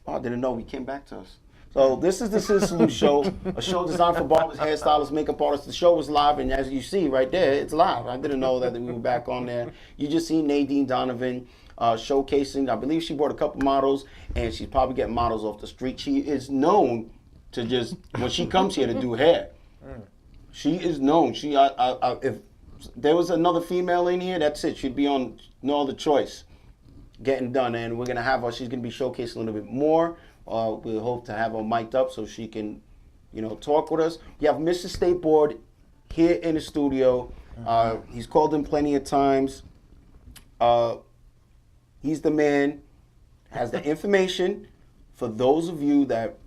Speaker 2: Oh, I didn't know we came back to us. So this is the ScissorSalute show, a show designed for barbers, hairstylists, makeup artists. The show is live, and as you see right there, it's live. I didn't know that we were back on there. You just see Nadine Donovan showcasing. I believe she brought a couple models, and she's probably getting models off the street. She is known to just, when she comes here, to do hair. She is known. If there was another female in here, that's it. She'd be on No Other Choice, getting done, and we're gonna have her. She's gonna be showcasing a little bit more. We hope to have her mic'd up so she can, you know, talk with us. We have Mr. State Board here in the studio. He's called in plenty of times. He's the man, has the information for those of you that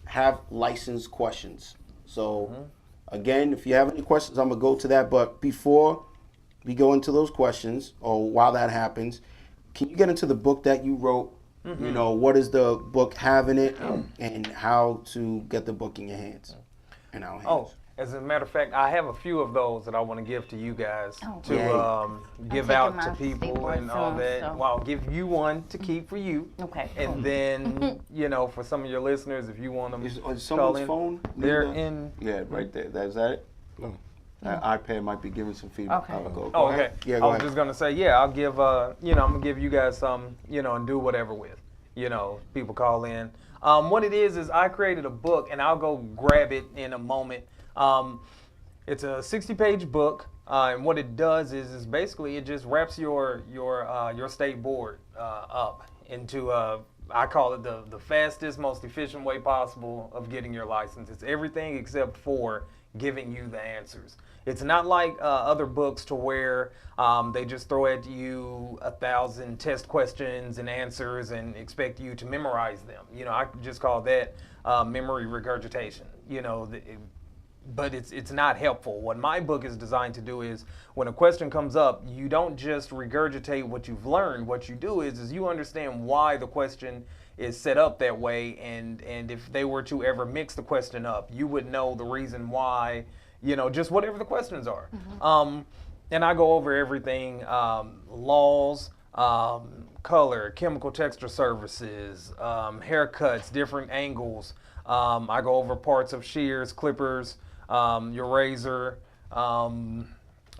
Speaker 2: have license questions. So, again, if you have any questions, I'm going to go to that. But before we go into those questions, or while that happens, can you get into the book that you wrote? You know, what does the book have in it, and how to get the book in your hands, in our hands?
Speaker 9: Oh, as a matter of fact, I have a few of those that I want to give to you guys to give out to people and all that. So. Well, I'll give you one to keep for you.
Speaker 4: Okay.
Speaker 9: And then, you know, for some of your listeners, if you want them
Speaker 2: Is
Speaker 9: call
Speaker 2: someone's
Speaker 9: in,
Speaker 2: phone?
Speaker 9: they're in.
Speaker 2: Yeah, right there. Is that it? No. iPad might be giving some feedback.
Speaker 4: Okay.
Speaker 2: Go
Speaker 9: Oh, okay.
Speaker 2: ahead. Yeah,
Speaker 9: I
Speaker 2: go
Speaker 9: was
Speaker 2: ahead.
Speaker 9: just gonna say, yeah, I'll give, you know, I'm gonna give you guys some, you know, and do whatever with, you know, people call in. What it is I created a book, and I'll go grab it in a moment. It's a 60-page book, and what it does is basically it just wraps your state board up into I call it the fastest, most efficient way possible of getting your license. It's everything except for giving you the answers. It's not like other books to where they just throw at you 1,000 test questions and answers and expect you to memorize them. You know, I just call that memory regurgitation. You know, but it's not helpful. What my book is designed to do is when a question comes up, you don't just regurgitate what you've learned. What you do is you understand why the question is set up that way, and if they were to ever mix the question up, you would know the reason why, you know, just whatever the questions are. And I go over everything, laws, color, chemical texture services, haircuts, different angles. I go over parts of shears, clippers, your razor,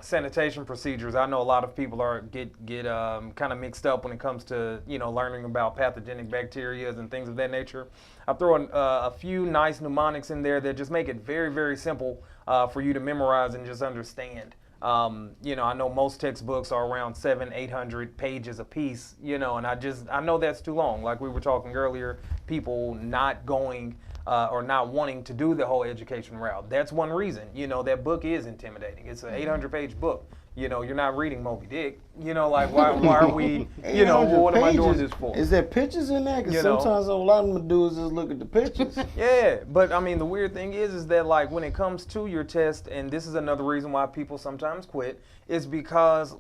Speaker 9: sanitation procedures. I know a lot of people get kind of mixed up when it comes to learning about pathogenic bacteria and things of that nature. I throw in a few nice mnemonics in there that just make it very, very simple for you to memorize and just understand. I know most textbooks are around 700-800 pages a piece, and I know that's too long. Like we were talking earlier, people not going or not wanting to do the whole education route. That's one reason. That book is intimidating. It's an 800-page book. You're not reading Moby Dick. Like why are we? What am I doing this for?
Speaker 2: Is there pictures in there? Because sometimes a lot of them dudes just look at the pictures.
Speaker 9: Yeah, but I mean the weird thing is that like when it comes to your test, and this is another reason why people sometimes quit, is because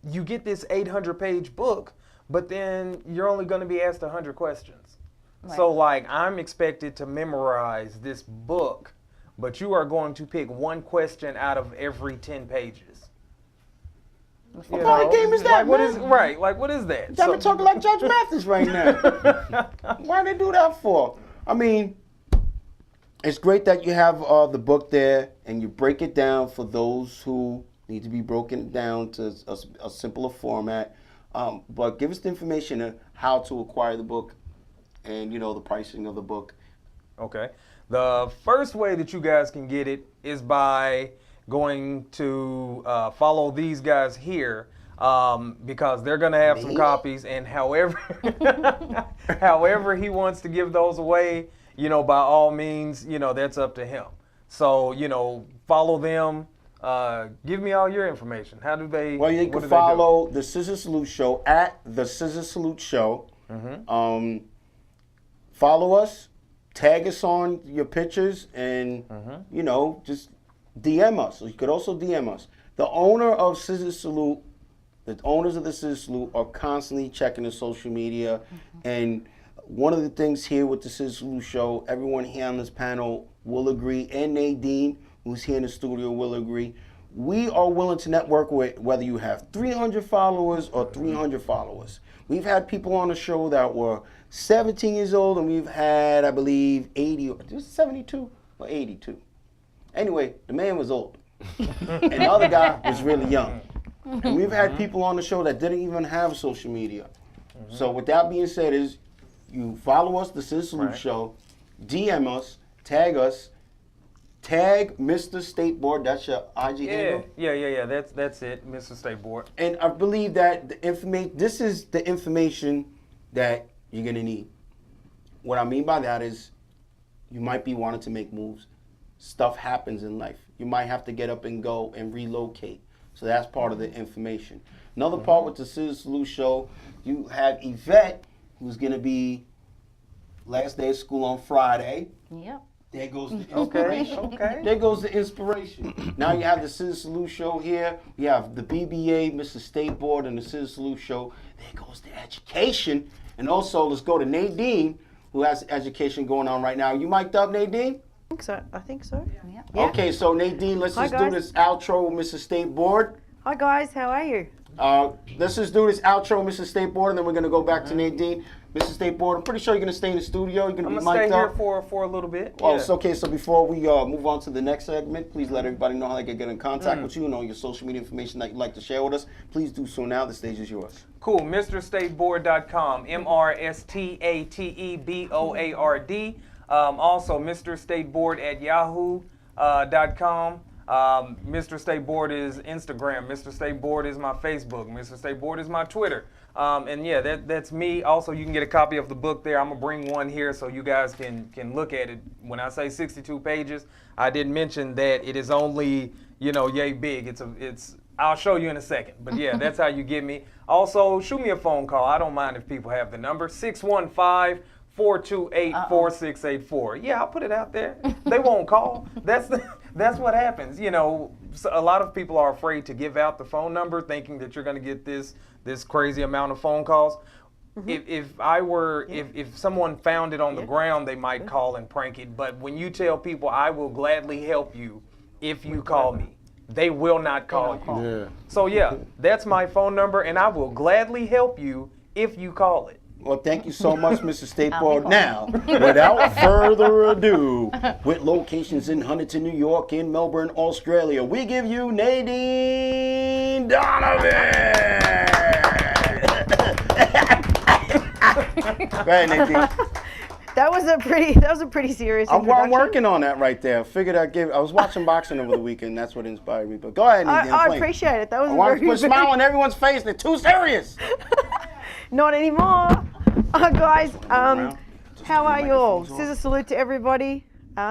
Speaker 9: you get this 800-page book, but then you're only going to be asked 100 questions. Right. So like I'm expected to memorize this book, but you are going to pick one question out of every 10 pages.
Speaker 2: What kind of game is that,
Speaker 9: like,
Speaker 2: man?
Speaker 9: What is that?
Speaker 2: You're talking like Judge Mathis right now. Why they do that for? I mean, it's great that you have the book there and you break it down for those who need to be broken down to a simpler format. But give us the information on how to acquire the book and, the pricing of the book.
Speaker 9: Okay. The first way that you guys can get it is by going to follow these guys here because they're going to have some copies, and however he wants to give those away, by all means, that's up to him. So, follow them. Give me all your information. How do they?
Speaker 2: Well, you can follow the ScissorSalute Show at the ScissorSalute Show. Mm-hmm. Follow us, tag us on your pictures, and just DM us. So you could also DM us. The owner of ScissorSalute, the owners of the ScissorSalute are constantly checking the social media, and one of the things here with the ScissorSalute Show, everyone here on this panel will agree, and Nadine, who's here in the studio, will agree. We are willing to network with whether you have 300 followers or 300 followers. We've had people on the show that were 17 years old, and we've had, I believe, 80 or 72 or 82. Anyway, the man was old, and the other guy was really young. And we've had people on the show that didn't even have social media. So with that being said, is you follow us, the ScissorSalute Show, DM us, tag Mr. State Board. That's your IG handle?
Speaker 9: Yeah. That's it, Mr. State Board.
Speaker 2: And I believe that this is the information that you're gonna need. What I mean by that is you might be wanting to make moves. Stuff happens in life. You might have to get up and go and relocate. So that's part of the information. Another part with the ScissorSalute Show, you have Yvette, who's gonna be last day of school on Friday.
Speaker 4: Yep.
Speaker 2: There goes the inspiration.
Speaker 9: Okay.
Speaker 2: There goes the inspiration. Now you have the ScissorSalute Show here. You have the BBA, Mr. State Board, and the ScissorSalute Show. There goes the education. And also, let's go to Nadine, who has education going on right now. You mic'd up, Nadine?
Speaker 1: I think so.
Speaker 4: Yeah.
Speaker 2: Okay, so Nadine, let's
Speaker 1: Hi,
Speaker 2: just do
Speaker 1: guys.
Speaker 2: this outro with Mr. State Board.
Speaker 1: Hi guys, how are you?
Speaker 2: Let's just do this outro, Mr. State Board, and then we're going to go back to Nadine. Mr. State Board, I'm pretty sure you're going to stay in the studio. You're going to be
Speaker 9: I'm
Speaker 2: mic'd
Speaker 9: gonna stay
Speaker 2: up.
Speaker 9: here for a little bit.
Speaker 2: Oh, it's okay. So before we move on to the next segment, please let everybody know how they can get in contact with you and all your social media information that you'd like to share with us. Please do so now. The stage is yours.
Speaker 9: Cool. MrStateboard.com. MrStateboard. Also, MrStateboard@yahoo.com. Mr. State Board is Instagram. Mr. State Board is my Facebook. Mr. State Board is my Twitter. And yeah, that's me. Also, you can get a copy of the book there. I'm gonna bring one here so you guys can look at it. When I say 62 pages, I did mention that it is only yay big. It's. I'll show you in a second. But yeah, that's how you get me. Also, shoot me a phone call. I don't mind if people have the number 615-428-4684. Yeah, I'll put it out there. They won't call. That's what happens. So a lot of people are afraid to give out the phone number, thinking that you're going to get this crazy amount of phone calls. If someone found it on the ground, they might call and prank it. But when you tell people, I will gladly help you if you call me, they will not call you.
Speaker 5: Yeah.
Speaker 9: So yeah, that's my phone number, and I will gladly help you if you call it.
Speaker 2: Well, thank you so much, Mr. Stateboard. Now, without further ado, with locations in Huntington, New York, and Melbourne, Australia, we give you Nadine Donovan. Go ahead, Nadine.
Speaker 10: That was a pretty serious
Speaker 2: I'm
Speaker 10: introduction.
Speaker 2: working on that right there. Figured I was watching boxing over the weekend. That's what inspired me. But go ahead, Nadine.
Speaker 10: I appreciate it. That was
Speaker 2: I want to
Speaker 10: very,
Speaker 2: put a smile on everyone's face. They're too serious.
Speaker 10: Not anymore. Guys, how are you all? Scissor salute to everybody.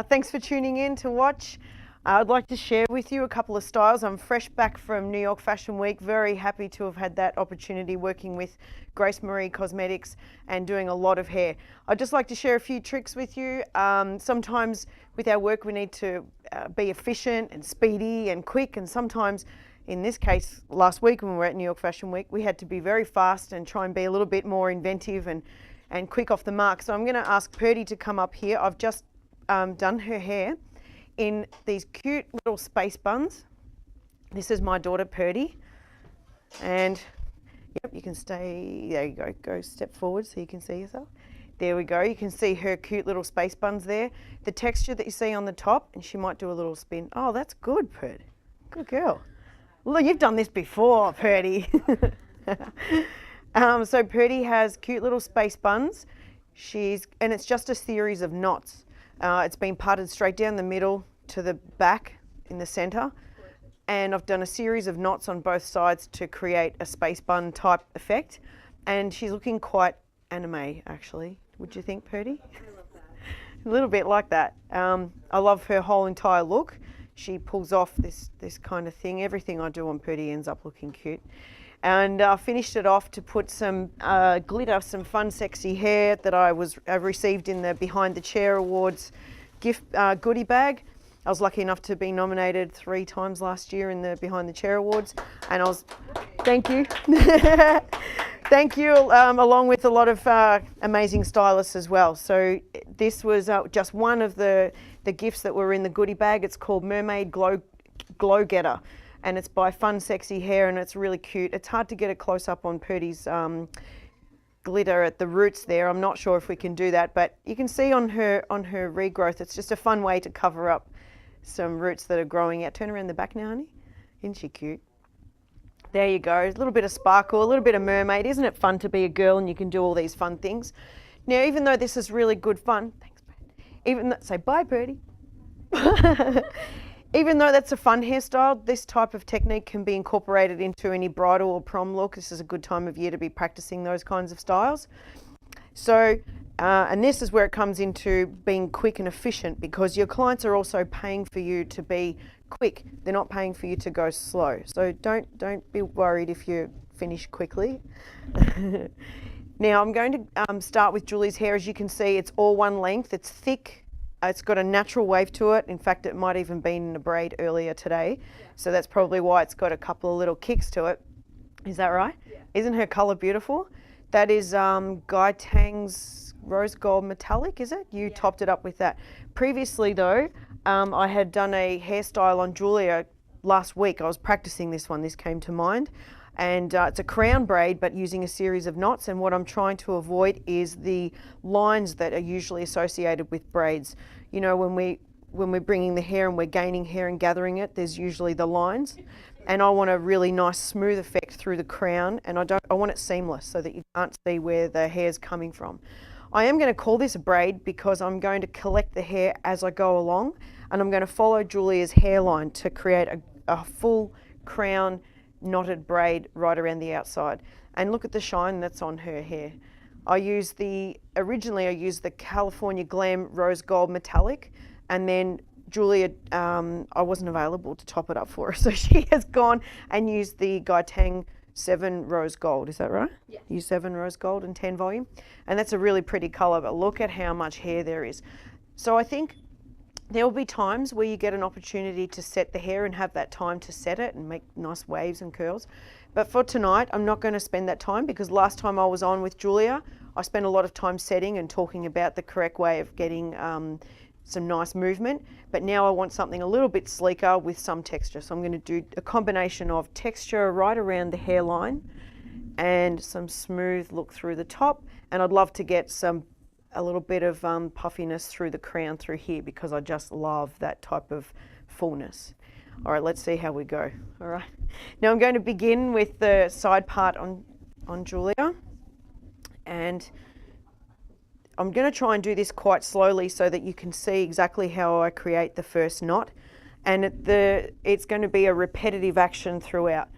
Speaker 10: Thanks for tuning in to watch. I'd like to share with you a couple of styles. I'm fresh back from New York Fashion Week. Very happy to have had that opportunity working with Grace Marie Cosmetics and doing a lot of hair. I'd just like to share a few tricks with you. Sometimes with our work we need to be efficient and speedy and quick, and sometimes in this case last week when we were at New York Fashion Week we had to be very fast and try and be a little bit more inventive and quick off the mark. So I'm going to ask Purdy to come up here. I've just done her hair in these cute little space buns. This is my daughter Purdy, and yep, you can stay, there you go step forward so you can see yourself. There we go, you can see her cute little space buns there. The texture that you see on the top, and she might do a little spin. Oh, that's good, Purdy. Good girl. Look, you've done this before, Purdy. So Purdy has cute little space buns. And it's just a series of knots. It's been parted straight down the middle to the back in the center. And I've done a series of knots on both sides to create a space bun type effect. And she's looking quite anime, actually. Would you think, Purdy? I love that. A little bit like that. I love her whole entire look. She pulls off this kind of thing. Everything I do on Purdy ends up looking cute. And I finished it off to put some glitter, some fun, sexy hair that I received in the Behind the Chair Awards gift goodie bag. I was lucky enough to be nominated 3 times last year in the Behind the Chair Awards, and thank you. Thank you, along with a lot of amazing stylists as well. So this was just one of the gifts that were in the goodie bag. It's called Mermaid Glow Getter, and it's by Fun Sexy Hair, and it's really cute. It's hard to get a close up on Purdy's glitter at the roots there. I'm not sure if we can do that, but you can see on her regrowth, it's just a fun way to cover up some roots that are growing out. Turn around the back now, honey. Isn't she cute? There you go. A little bit of sparkle, a little bit of mermaid. Isn't it fun to be a girl and you can do all these fun things? Now, even though this is really good fun, thanks, Purdy. Say bye, Purdy. Even though that's a fun hairstyle, this type of technique can be incorporated into any bridal or prom look. This is a good time of year to be practicing those kinds of styles. So, and this is where it comes into being quick and efficient, because your clients are also paying for you to be quick. They're not paying for you to go slow. So don't be worried if you finish quickly. Now I'm going to start with Julie's hair. As you can see, it's all one length. It's thick. It's got a natural wave to it. In fact, it might even been in a braid earlier today. So that's probably why it's got a couple of little kicks to it. Is that right? Yeah. Isn't her color beautiful? That is Guy Tang's Rose Gold Metallic, is it? You topped it up with that. Previously though, I had done a hairstyle on Julia last week. I was practicing this one. This came to mind. And it's a crown braid, but using a series of knots. And what I'm trying to avoid is the lines that are usually associated with braids. You know, when we're bringing the hair and we're gaining hair and gathering it, there's usually the lines. And I want a really nice smooth effect through the crown, and I want it seamless so that you can't see where the hair's coming from. I am going to call this a braid because I'm going to collect the hair as I go along, and I'm going to follow Julia's hairline to create a full crown knotted braid right around the outside. And look at the shine that's on her hair. Originally I used the California Glam Rose Gold Metallic, and then Julia, I wasn't available to top it up for her, so she has gone and used the Guy Tang 7 Rose Gold, is that right? Yeah. Use 7 Rose Gold and 10 volume. And that's a really pretty colour, but look at how much hair there is. So I think there will be times where you get an opportunity to set the hair and have that time to set it and make nice waves and curls. But for tonight, I'm not going to spend that time, because last time I was on with Julia, I spent a lot of time setting and talking about the correct way of getting some nice movement. But now I want something a little bit sleeker with some texture. So I'm going to do a combination of texture right around the hairline and some smooth look through the top. And I'd love to get a little bit of puffiness through the crown through here, because I just love that type of fullness. All right, let's see how we go. All right. Now I'm going to begin with the side part on Julia. And I'm going to try and do this quite slowly so that you can see exactly how I create the first knot. And it's going to be a repetitive action throughout.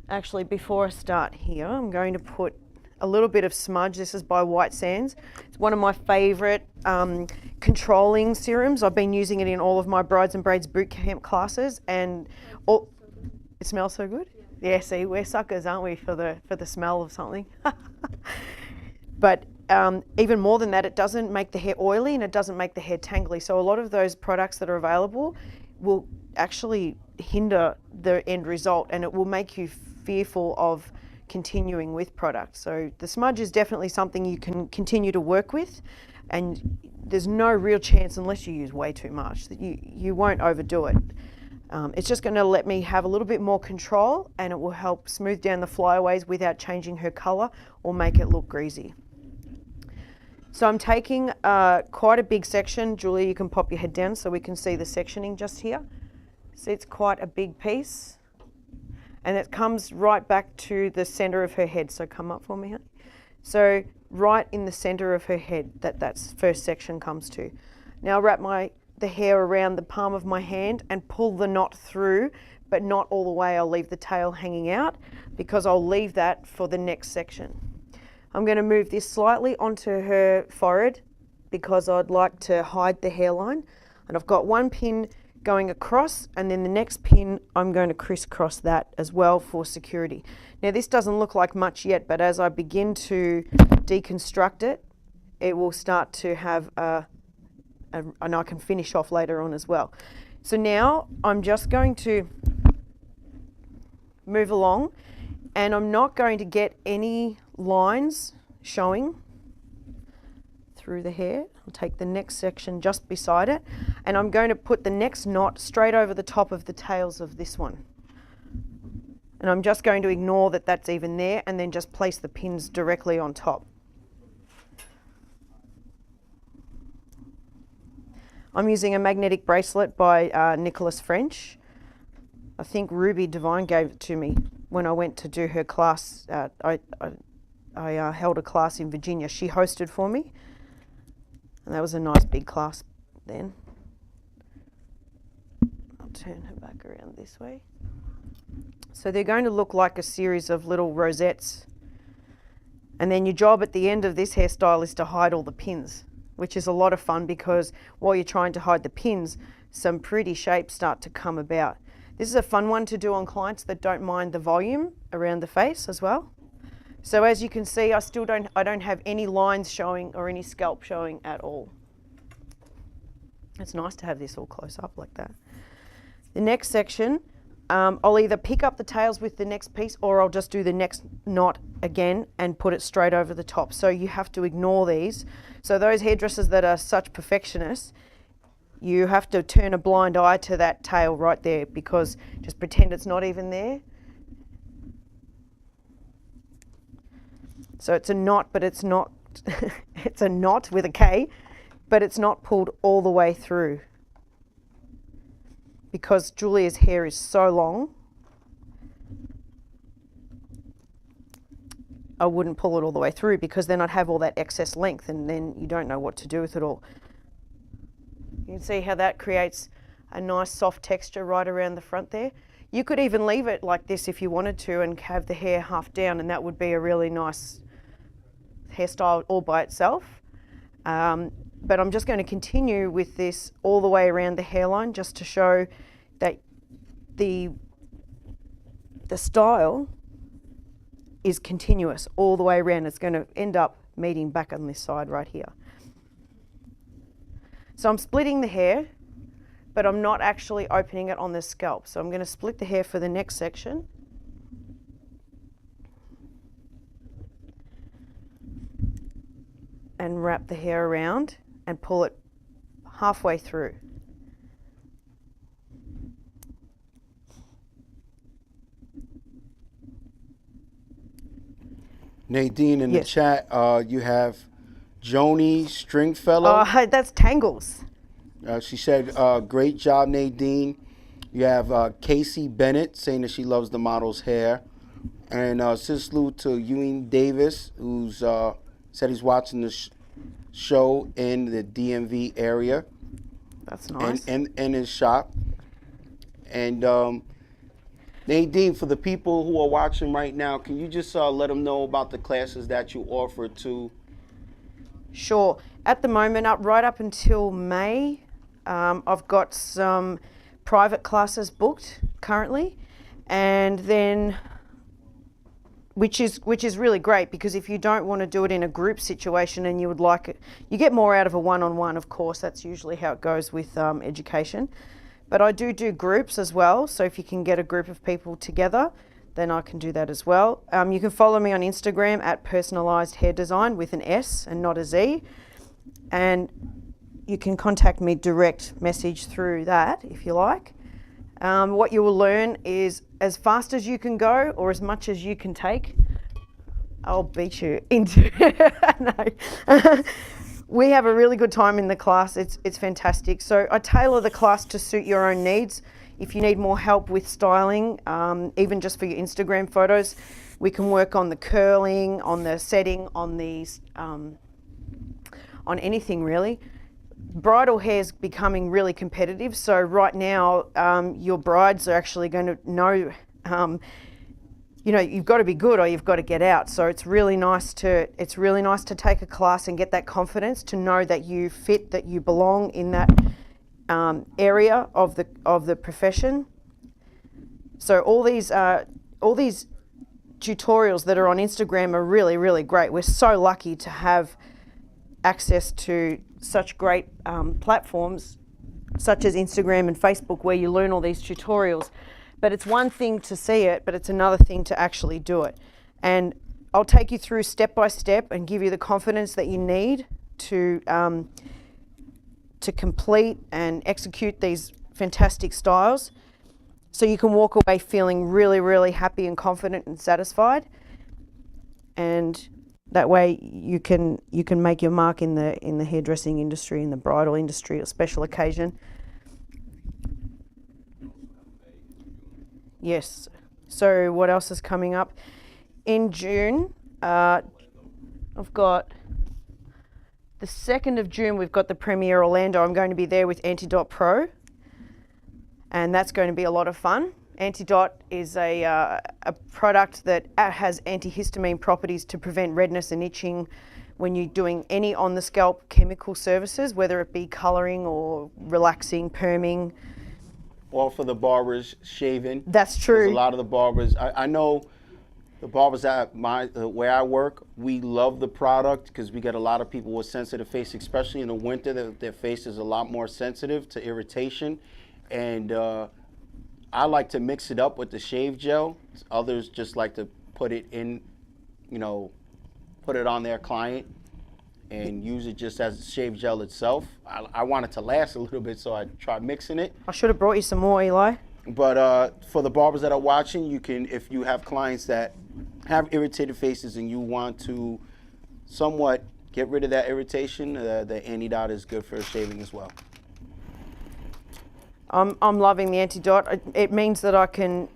Speaker 10: Actually, before I start here, I'm going to put a little bit of smudge. This is by White Sands. It's one of my favorite controlling serums. I've been using it in all of my Brides and Braids bootcamp classes, and it smells so good. Yeah, see, we're suckers, aren't we, for the smell of something? But even more than that, it doesn't make the hair oily and it doesn't make the hair tangly. So a lot of those products that are available will actually hinder the end result, and it will make you fearful of continuing with products. So the smudge is definitely something you can continue to work with, and there's no real chance, unless you use way too much, that you won't overdo it. It's just going to let me have a little bit more control, and it will help smooth down the flyaways without changing her colour or make it look greasy. So I'm taking quite a big section. Julia, you can pop your head down so we can see the sectioning just here. See, it's quite a big piece. And it comes right back to the center of her head. So come up for me, honey. So right in the center of her head, that first section comes to. Now wrap the hair around the palm of my hand and pull the knot through, but not all the way. I'll leave the tail hanging out because I'll leave that for the next section. I'm going to move this slightly onto her forehead because I'd like to hide the hairline. And I've got one pin going across, and then the next pin I'm going to crisscross that as well for security. Now this doesn't look like much yet, but as I begin to deconstruct it, it will start to have and I can finish off later on as well. So now I'm just going to move along, and I'm not going to get any lines showing through the hair. I'll take the next section just beside it, and I'm going to put the next knot straight over the top of the tails of this one. And I'm just going to ignore that that's even there, and then just place the pins directly on top. I'm using a magnetic bracelet by Nicholas French. I think Ruby Devine gave it to me when I went to do her class. I held a class in Virginia. She hosted for me. And that was a nice big class then. I'll turn her back around this way. So they're going to look like a series of little rosettes. And then your job at the end of this hairstyle is to hide all the pins, which is a lot of fun because while you're trying to hide the pins, some pretty shapes start to come about. This is a fun one to do on clients that don't mind the volume around the face as well. So as you can see, I don't have any lines showing or any scalp showing at all. It's nice to have this all close up like that. The next section, I'll either pick up the tails with the next piece, or I'll just do the next knot again and put it straight over the top. So you have to ignore these. So those hairdressers that are such perfectionists, you have to turn a blind eye to that tail right there, because just pretend it's not even there. So it's a knot, but it's not, it's a knot with a K, but it's not pulled all the way through. Because Julia's hair is so long, I wouldn't pull it all the way through, because then I'd have all that excess length and then you don't know what to do with it all. You can see how that creates a nice soft texture right around the front there. You could even leave it like this if you wanted to and have the hair half down, and that would be a really nice hairstyle all by itself. But I'm just going to continue with this all the way around the hairline just to show that the style is continuous all the way around. It's going to end up meeting back on this side right here. So I'm splitting the hair, but I'm not actually opening it on the scalp. So I'm going to split the hair for the next section. And wrap the hair around and pull it halfway through.
Speaker 2: Nadine, in the
Speaker 10: Yes.
Speaker 2: chat, you have Joni Stringfellow.
Speaker 10: Oh, that's Tangles.
Speaker 2: She said, great job, Nadine. You have Casey Bennett saying that she loves the model's hair. And ScissorSalute to Ewing Davis, who's said he's watching the show in the DMV area.
Speaker 10: That's nice.
Speaker 2: And in his shop. And Nadine, for the people who are watching right now, can you just let them know about the classes that you offer to?
Speaker 10: Sure. At the moment, right up until May, I've got some private classes booked currently, and then which is really great, because if you don't want to do it in a group situation and you would like it, you get more out of a one-on-one, of course. That's usually how it goes with education. But I do groups as well, so if you can get a group of people together, then I can do that as well. You can follow me on Instagram at personalised hair design with an S and not a Z. And you can contact me direct message through that if you like. What you will learn is as fast as you can go or as much as you can take. I'll beat you into no. We have a really good time in the class. It's fantastic. So I tailor the class to suit your own needs. If you need more help with styling, even just for your Instagram photos, we can work on the curling, on the setting, on these, on anything really. Bridal hair is becoming really competitive. So right now, your brides are actually going to know, you've got to be good or you've got to get out. So it's really nice to take a class and get that confidence to know that you fit, that you belong in that area of the profession. So all these tutorials that are on Instagram are really, really great. We're so lucky to have access to such great platforms such as Instagram and Facebook, where you learn all these tutorials. But it's one thing to see it, but it's another thing to actually do it. And I'll take you through step by step and give you the confidence that you need to complete and execute these fantastic styles, so you can walk away feeling really, really happy and confident and satisfied. And that way you can make your mark in the hairdressing industry, in the bridal industry, or special occasion. Yes. So what else is coming up? In June, I've got the 2nd of June, we've got the Premiere Orlando. I'm going to be there with Antidot Pro, and that's going to be a lot of fun. Antidot is a product that has antihistamine properties to prevent redness and itching when you're doing any on-the-scalp chemical services, whether it be colouring or relaxing, perming.
Speaker 2: Or for the barbers shaving.
Speaker 10: That's true.
Speaker 2: There's a lot of the barbers. I know the barbers at where I work, we love the product because we get a lot of people with sensitive face, especially in the winter. Their face is a lot more sensitive to irritation. And I like to mix it up with the shave gel. Others just like to put it in, put it on their client and use it just as shave gel itself. I want it to last a little bit, so I try mixing it.
Speaker 10: I should have brought you some more, Eli.
Speaker 2: But for the barbers that are watching, you can, if you have clients that have irritated faces and you want to somewhat get rid of that irritation, the Antidot is good for shaving as well.
Speaker 10: I'm loving the Antidot. It means that I can,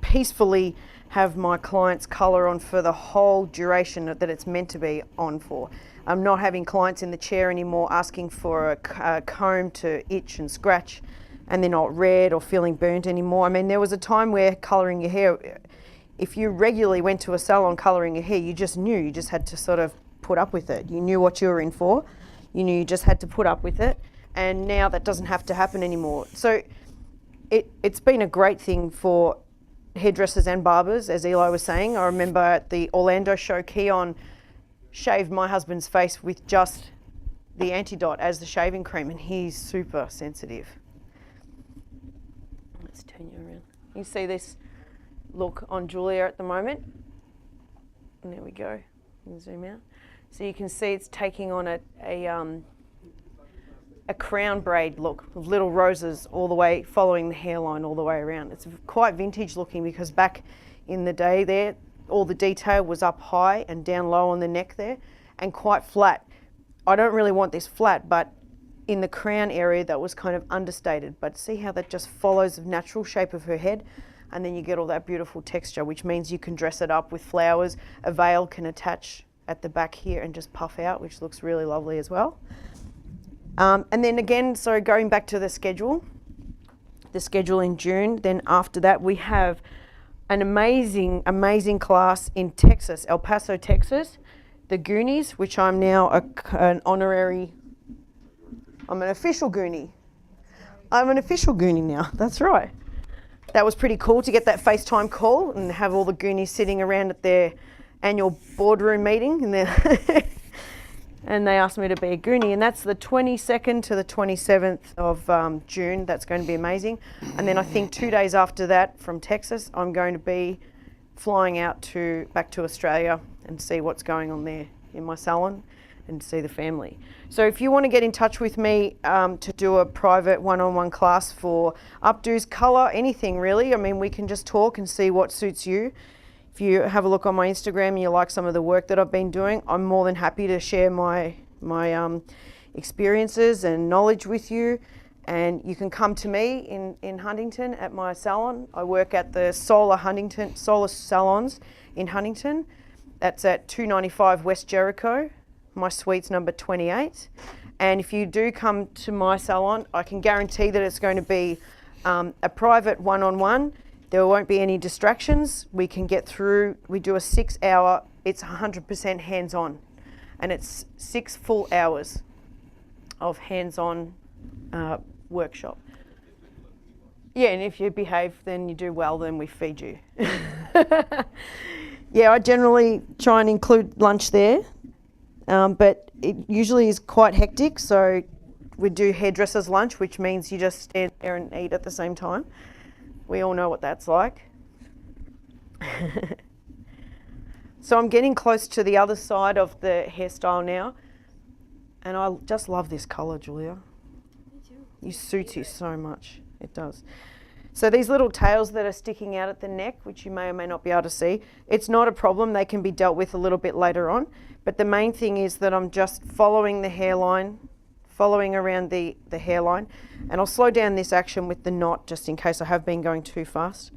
Speaker 10: peacefully have my clients colour on for the whole duration that it's meant to be on for. I'm not having clients in the chair anymore asking for a comb to itch and scratch, and they're not red or feeling burnt anymore. I mean, there was a time where colouring your hair, if you regularly went to a salon colouring your hair, you just knew, you just had to sort of put up with it. You knew what you were in for. You knew you just had to put up with it. And now that doesn't have to happen anymore. So it's been a great thing for hairdressers and barbers, as Eli was saying. I remember at the Orlando show, Keon shaved my husband's face with just the Antidot as the shaving cream, and he's super sensitive. Let's turn you around. You see this look on Julia at the moment? And there we go. Zoom out. So you can see it's taking on a crown braid look of little roses all the way, following the hairline all the way around. It's quite vintage looking, because back in the day there, all the detail was up high and down low on the neck there, and quite flat. I don't really want this flat, but in the crown area that was kind of understated. But see how that just follows the natural shape of her head, and then you get all that beautiful texture, which means you can dress it up with flowers. A veil can attach at the back here and just puff out, which looks really lovely as well. And then again, so going back to the schedule in June, then after that we have an amazing, amazing class in Texas, El Paso, Texas, the Goonies, which I'm now an honorary, I'm an official Goonie. I'm an official Goonie now, that's right. That was pretty cool to get that FaceTime call and have all the Goonies sitting around at their annual boardroom meeting, and they asked me to be a Goonie, and that's the 22nd to the 27th of June. That's going to be amazing. And then I think 2 days after that from Texas, I'm going to be flying out back to Australia and see what's going on there in my salon and see the family. So if you want to get in touch with me to do a private one-on-one class for updos, colour, anything really, I mean, we can just talk and see what suits you. If you have a look on my Instagram and you like some of the work that I've been doing, I'm more than happy to share my experiences and knowledge with you. And you can come to me in Huntington at my salon. I work at the Solar Salons in Huntington. That's at 295 West Jericho. My suite's number 28. And if you do come to my salon, I can guarantee that it's going to be a private one-on-one. There won't be any distractions. We can get through. We do a 6 hour, it's 100% hands-on. And it's 6 full hours of hands-on workshop. Yeah, and if you behave, then you do well, then we feed you. Yeah, I generally try and include lunch there, but it usually is quite hectic. So we do hairdresser's lunch, which means you just stand there and eat at the same time. We all know what that's like. So I'm getting close to the other side of the hairstyle now, and I just love this colour, Julia. Me too. You suits you so much. It does. So these little tails that are sticking out at the neck, which you may or may not be able to see, it's not a problem. They can be dealt with a little bit later on. But the main thing is that I'm just following the hairline, following around the hairline, and I'll slow down this action with the knot just in case I have been going too fast.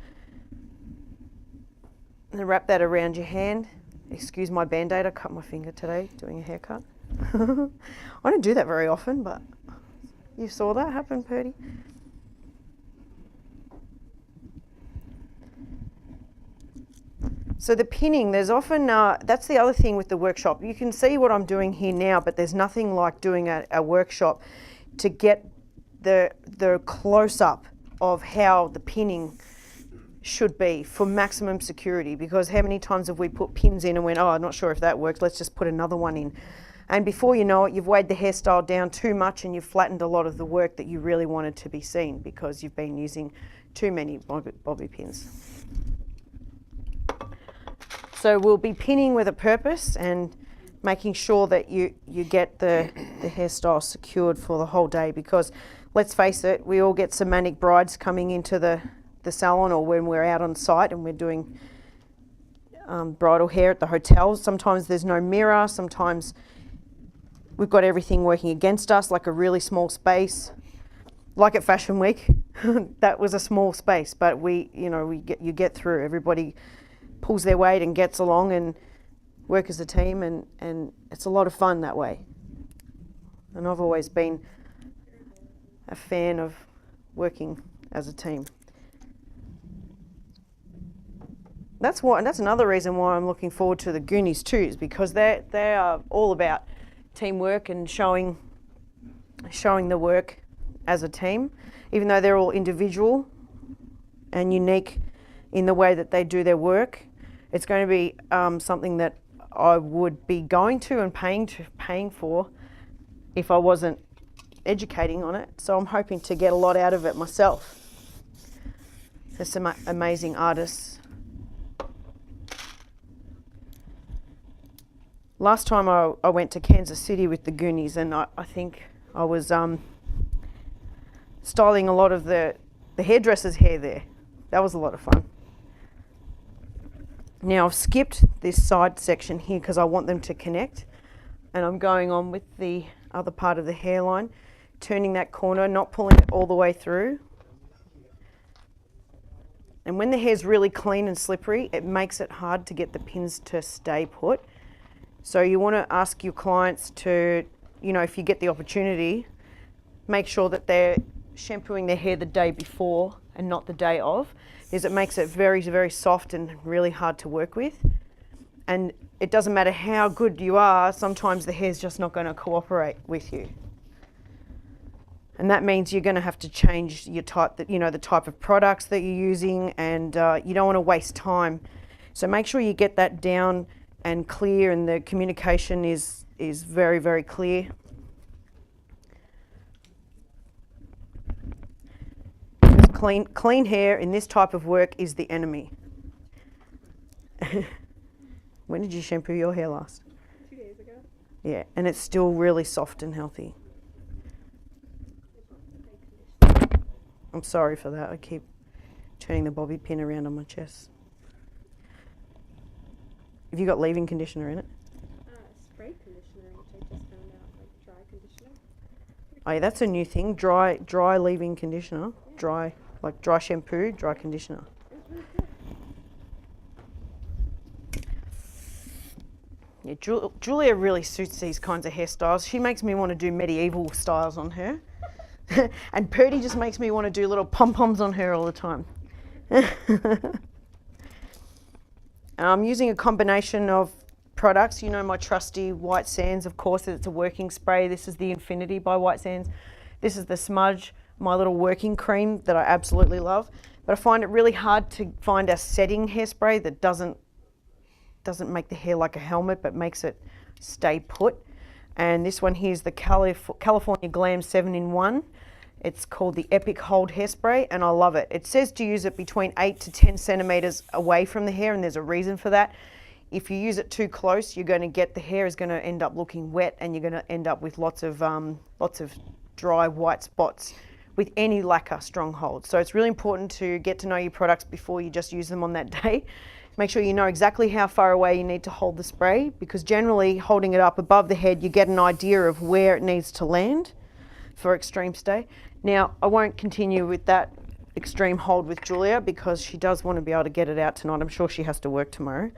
Speaker 10: And wrap that around your hand. Excuse my band-aid, I cut my finger today doing a haircut. I don't do that very often, but you saw that happen, Purdy. So the pinning, there's often, that's the other thing with the workshop. You can see what I'm doing here now, but there's nothing like doing a workshop to get the close-up of how the pinning should be for maximum security, because how many times have we put pins in and went, oh, I'm not sure if that works, let's just put another one in. And before you know it, you've weighed the hairstyle down too much and you've flattened a lot of the work that you really wanted to be seen because you've been using too many bobby pins. So we'll be pinning with a purpose and making sure that you get the hairstyle secured for the whole day, because let's face it, we all get some manic brides coming into the salon, or when we're out on site and we're doing bridal hair at the hotel. Sometimes there's no mirror, sometimes we've got everything working against us, like a really small space. Like at Fashion Week, that was a small space, but you get through. Everybody pulls their weight and gets along and work as a team, and it's a lot of fun that way. And I've always been a fan of working as a team. That's another reason why I'm looking forward to the Goonies too, is because they are all about teamwork and showing the work as a team, even though they're all individual and unique in the way that they do their work. It's going to be something that I would be going to and paying for if I wasn't educating on it. So I'm hoping to get a lot out of it myself. There's some amazing artists. Last time I went to Kansas City with the Goonies, and I think I was styling a lot of the hairdresser's hair there. That was a lot of fun. Now I've skipped this side section here because I want them to connect, and I'm going on with the other part of the hairline, turning that corner, not pulling it all the way through. And when the hair's really clean and slippery, it makes it hard to get the pins to stay put. So you want to ask your clients to, you know, if you get the opportunity, make sure that they're shampooing their hair the day before and not the day of, because it makes it very, very soft and really hard to work with. And it doesn't matter how good you are, sometimes the hair's just not going to cooperate with you. And that means you're going to have to change your type, you know, the type of products that you're using, and you don't want to waste time. So make sure you get that down and clear, and the communication is very, very clear. Clean hair in this type of work is the enemy. When did you shampoo your hair last?
Speaker 11: 2 days ago.
Speaker 10: Yeah, and it's still really soft and healthy. I'm sorry for that. I keep turning the bobby pin around on my chest. Have you got leave-in conditioner in it?
Speaker 11: Spray conditioner, which I just found out, like dry conditioner.
Speaker 10: Oh yeah, that's a new thing. Dry leave-in conditioner. Dry, like dry shampoo, dry conditioner. Yeah, Julia really suits these kinds of hairstyles. She makes me want to do medieval styles on her. And Purdy just makes me want to do little pom-poms on her all the time. I'm using a combination of products. You know, my trusty White Sands, of course, it's a working spray. This is the Infinity by White Sands. This is the Smudge, my little working cream that I absolutely love. But I find it really hard to find a setting hairspray that doesn't make the hair like a helmet, but makes it stay put. And this one here is the California Glam 7-in-1. It's called the Epic Hold Hairspray, and I love it. It says to use it between 8 to 10 centimeters away from the hair, and there's a reason for that. If you use it too close, you're going to get, the hair is going to end up looking wet, and you're going to end up with lots of dry white spots with any lacquer stronghold. So it's really important to get to know your products before you just use them on that day. Make sure you know exactly how far away you need to hold the spray, because generally holding it up above the head, you get an idea of where it needs to land for extreme stay. Now, I won't continue with that extreme hold with Julia because she does want to be able to get it out tonight. I'm sure she has to work tomorrow.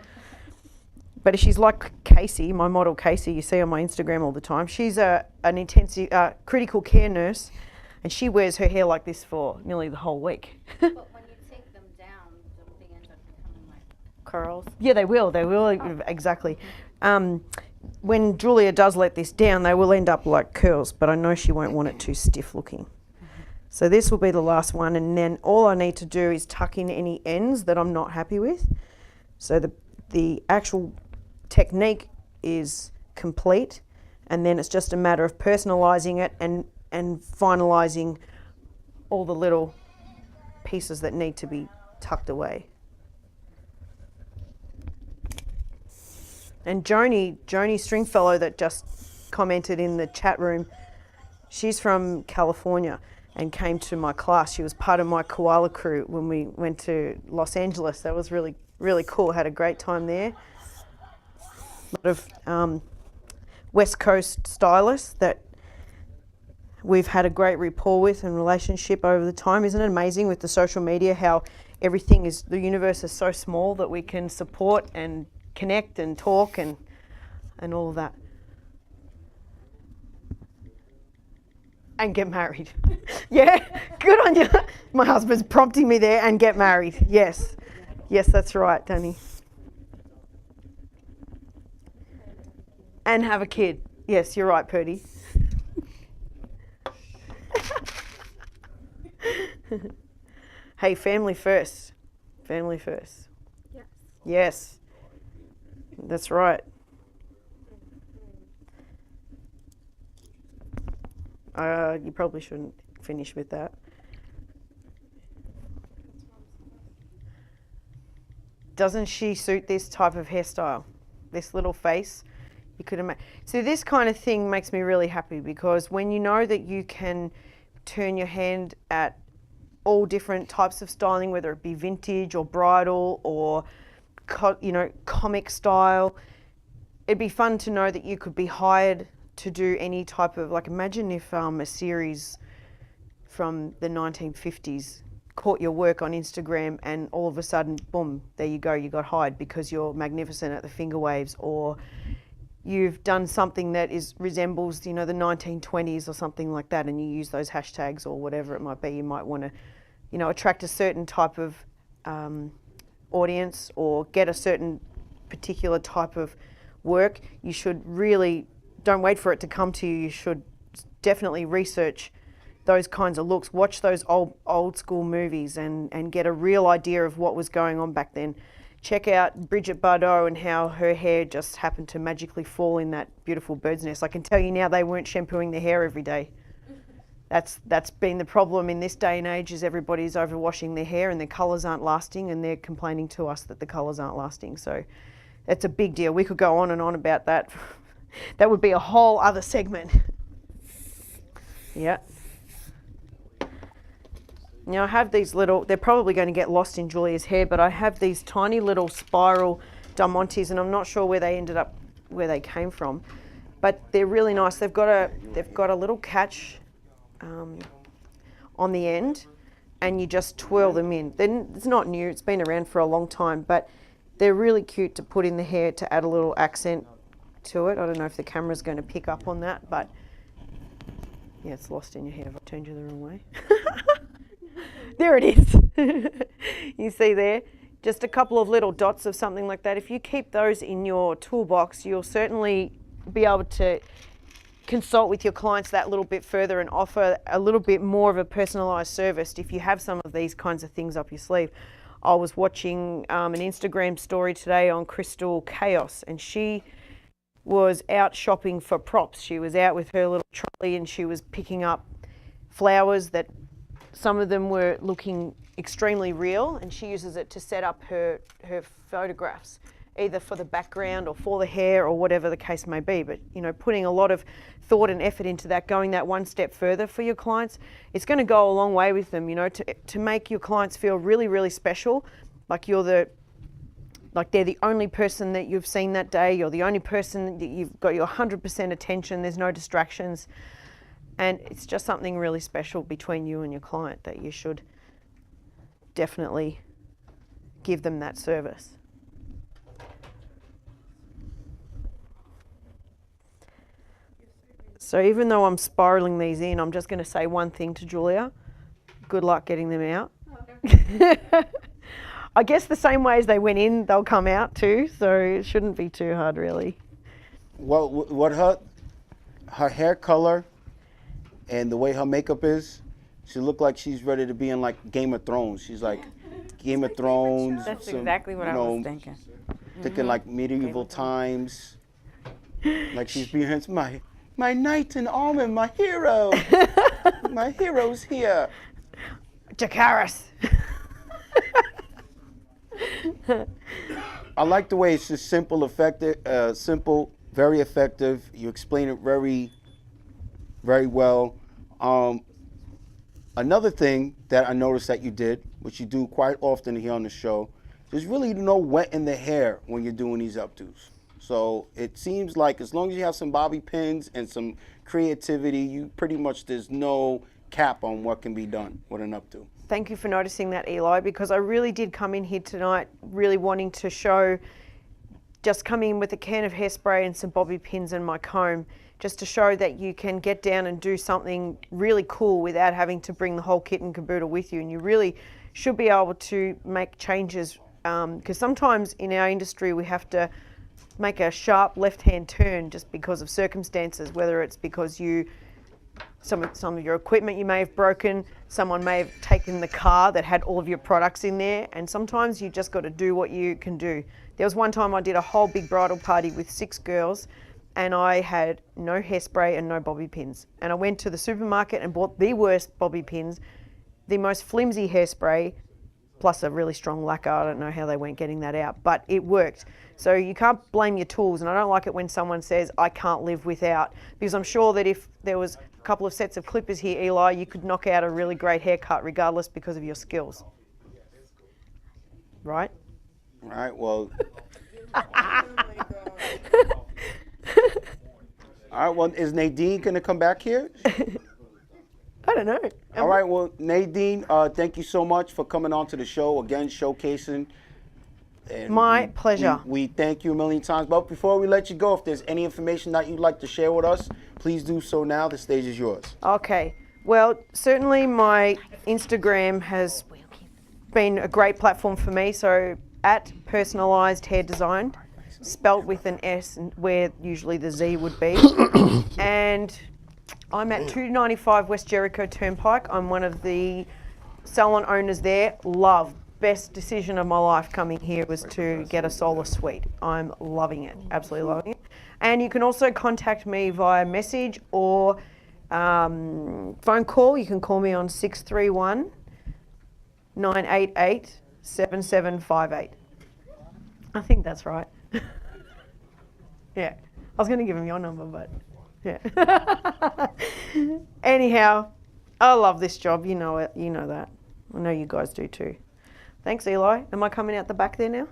Speaker 10: But if she's like Casey, my model Casey, you see on my Instagram all the time, she's an intensive critical care nurse, and she wears her hair like this for nearly the whole week.
Speaker 4: But when you take them down, don't they end up becoming like curls?
Speaker 10: Yeah, they will, exactly. When Julia does let this down, they will end up like curls, but I know she won't want it too stiff looking. So this will be the last one, and then all I need to do is tuck in any ends that I'm not happy with. So the actual technique is complete, and then it's just a matter of personalizing it and finalizing all the little pieces that need to be tucked away. And Joni Stringfellow that just commented in the chat room, she's from California and came to my class. She was part of my koala crew when we went to Los Angeles. That was really, really cool. Had a great time there. A lot of West Coast stylists that we've had a great rapport with and relationship over the time. Isn't it amazing with the social media how everything is, the universe is so small that we can support and connect and talk and all of that. And get married. Yeah, good on you. My husband's prompting me there, and get married. Yes, that's right, Danny. And have a kid. Yes, you're right, Purdy. Hey, family first. Family first.
Speaker 11: Yes.
Speaker 10: Yes. That's right. You probably shouldn't finish with that. Doesn't she suit this type of hairstyle? This little face? You could imagine. So this kind of thing makes me really happy, because when you know that you can turn your hand at all different types of styling, whether it be vintage or bridal or comic style. It'd be fun to know that you could be hired to do any type of, like, imagine if a series from the 1950s caught your work on Instagram and all of a sudden, boom, there you go, you got hired because you're magnificent at the finger waves, or you've done something that resembles, the 1920s or something like that, and you use those hashtags or whatever it might be. You might want to, attract a certain type of audience or get a certain particular type of work. You should really, don't wait for it to come to you. You should definitely research those kinds of looks. Watch those old school movies and get a real idea of what was going on back then. Check out Bridget Bardot and how her hair just happened to magically fall in that beautiful bird's nest. I can tell you now they weren't shampooing their hair every day. That's been the problem in this day and age, is everybody's overwashing their hair and their colours aren't lasting, and they're complaining to us that the colours aren't lasting. So it's a big deal. We could go on and on about that. That would be a whole other segment. Yeah. Now I have these little, they're probably going to get lost in Julia's hair, but I have these tiny little spiral diamantes, and I'm not sure where they came from, but they're really nice. They've got a little catch on the end, and you just twirl them in. It's not new, it's been around for a long time, but they're really cute to put in the hair to add a little accent to it. I don't know if the camera's going to pick up on that, but yeah, it's lost in your hair. Have I turned you the wrong way? There it is. You see there? Just a couple of little dots of something like that. If you keep those in your toolbox, you'll certainly be able to consult with your clients that little bit further and offer a little bit more of a personalised service if you have some of these kinds of things up your sleeve. I was watching an Instagram story today on Crystal Chaos, and she was out shopping for props. She was out with her little trolley and she was picking up flowers that some of them were looking extremely real, and she uses it to set up her photographs, either for the background or for the hair or whatever the case may be. But putting a lot of thought and effort into that, going that one step further for your clients, it's going to go a long way with them, to make your clients feel really, really special, like they're the only person that you've seen that day. You're the only person that you've got your 100% attention. There's no distractions. And it's just something really special between you and your client that you should definitely give them that service. So even though I'm spiraling these in, I'm just going to say one thing to Julia. Good luck getting them out. Okay. I guess the same way as they went in, they'll come out too, so it shouldn't be too hard, really.
Speaker 2: Well, what her hair color and the way her makeup is, she looked like she's ready to be in like Game of Thrones. She's like Game of Thrones.
Speaker 4: That's exactly what I was thinking.
Speaker 2: Thinking like medieval times. Like she's being my knight in armor, my hero. My hero's here.
Speaker 10: Jakaris.
Speaker 2: I like the way it's just simple, effective, very effective. You explain it very, very well. Another thing that I noticed that you did, which you do quite often here on the show, is really no wet in the hair when you're doing these updos. So it seems like as long as you have some bobby pins and some creativity, there's no cap on what can be done with an updo.
Speaker 10: Thank you for noticing that, Eli, because I really did come in here tonight really wanting to show, just coming in with a can of hairspray and some bobby pins and my comb, just to show that you can get down and do something really cool without having to bring the whole kit and caboodle with you. And you really should be able to make changes, because sometimes in our industry we have to make a sharp left-hand turn just because of circumstances, whether it's because some of your equipment you may have broken, someone may have taken the car that had all of your products in there, and sometimes you just got to do what you can do. There was one time I did a whole big bridal party with 6 girls, and I had no hairspray and no bobby pins. And I went to the supermarket and bought the worst bobby pins, the most flimsy hairspray, plus a really strong lacquer. I don't know how they went getting that out, but it worked. So you can't blame your tools, and I don't like it when someone says, I can't live without, because I'm sure that if there was a couple of sets of clippers here, Eli, you could knock out a really great haircut regardless because of your skills. Right?
Speaker 2: All right, well. All right, well, is Nadine going to come back here?
Speaker 10: I don't know.
Speaker 2: All right, well, Nadine, thank you so much for coming on to the show, again, showcasing. And
Speaker 10: My pleasure.
Speaker 2: We thank you a million times. But before we let you go, if there's any information that you'd like to share with us, please do so now. The stage is yours.
Speaker 10: Okay. Well, certainly my Instagram has been a great platform for me. So at personalised hair design, spelt with an S where usually the Z would be. And I'm at 295 West Jericho Turnpike. I'm one of the salon owners there. Best decision of my life coming here was to get a solar suite. I'm loving it, absolutely loving it. And you can also contact me via message or phone call. You can call me on 631 988 7758. I think that's right. Yeah. I was going to give him your number, but yeah. Anyhow, I love this job. You know it. You know that. I know you guys do too. Thanks, Eli. Am I coming out the back there now?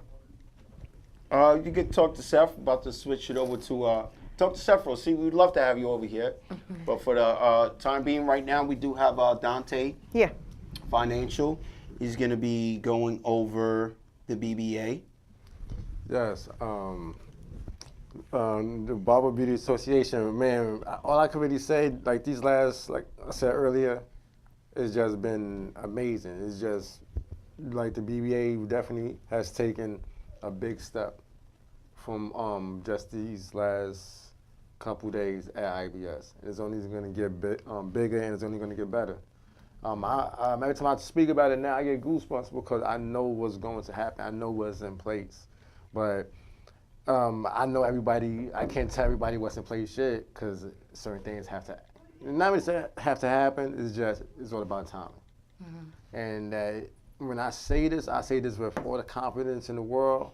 Speaker 2: You can talk to Seth. About to switch it over to talk to Seth. See, we'd love to have you over here. But for the time being right now, we do have Dante.
Speaker 10: Yeah.
Speaker 2: Financial. He's going to be going over the BBA.
Speaker 5: Yes. The Barber Beauty Association, man, all I can really say, like these last, like I said earlier, it's just been amazing. It's just, like the BBA definitely has taken a big step from just these last couple days at IBS. It's only going to get bigger and it's only going to get better. Every time I speak about it now, I get goosebumps because I know what's going to happen. I know what's in place. But I know everybody, I can't tell everybody what's in place yet because certain things have to, not really have to happen, it's all about timing. And when I say this with all the confidence in the world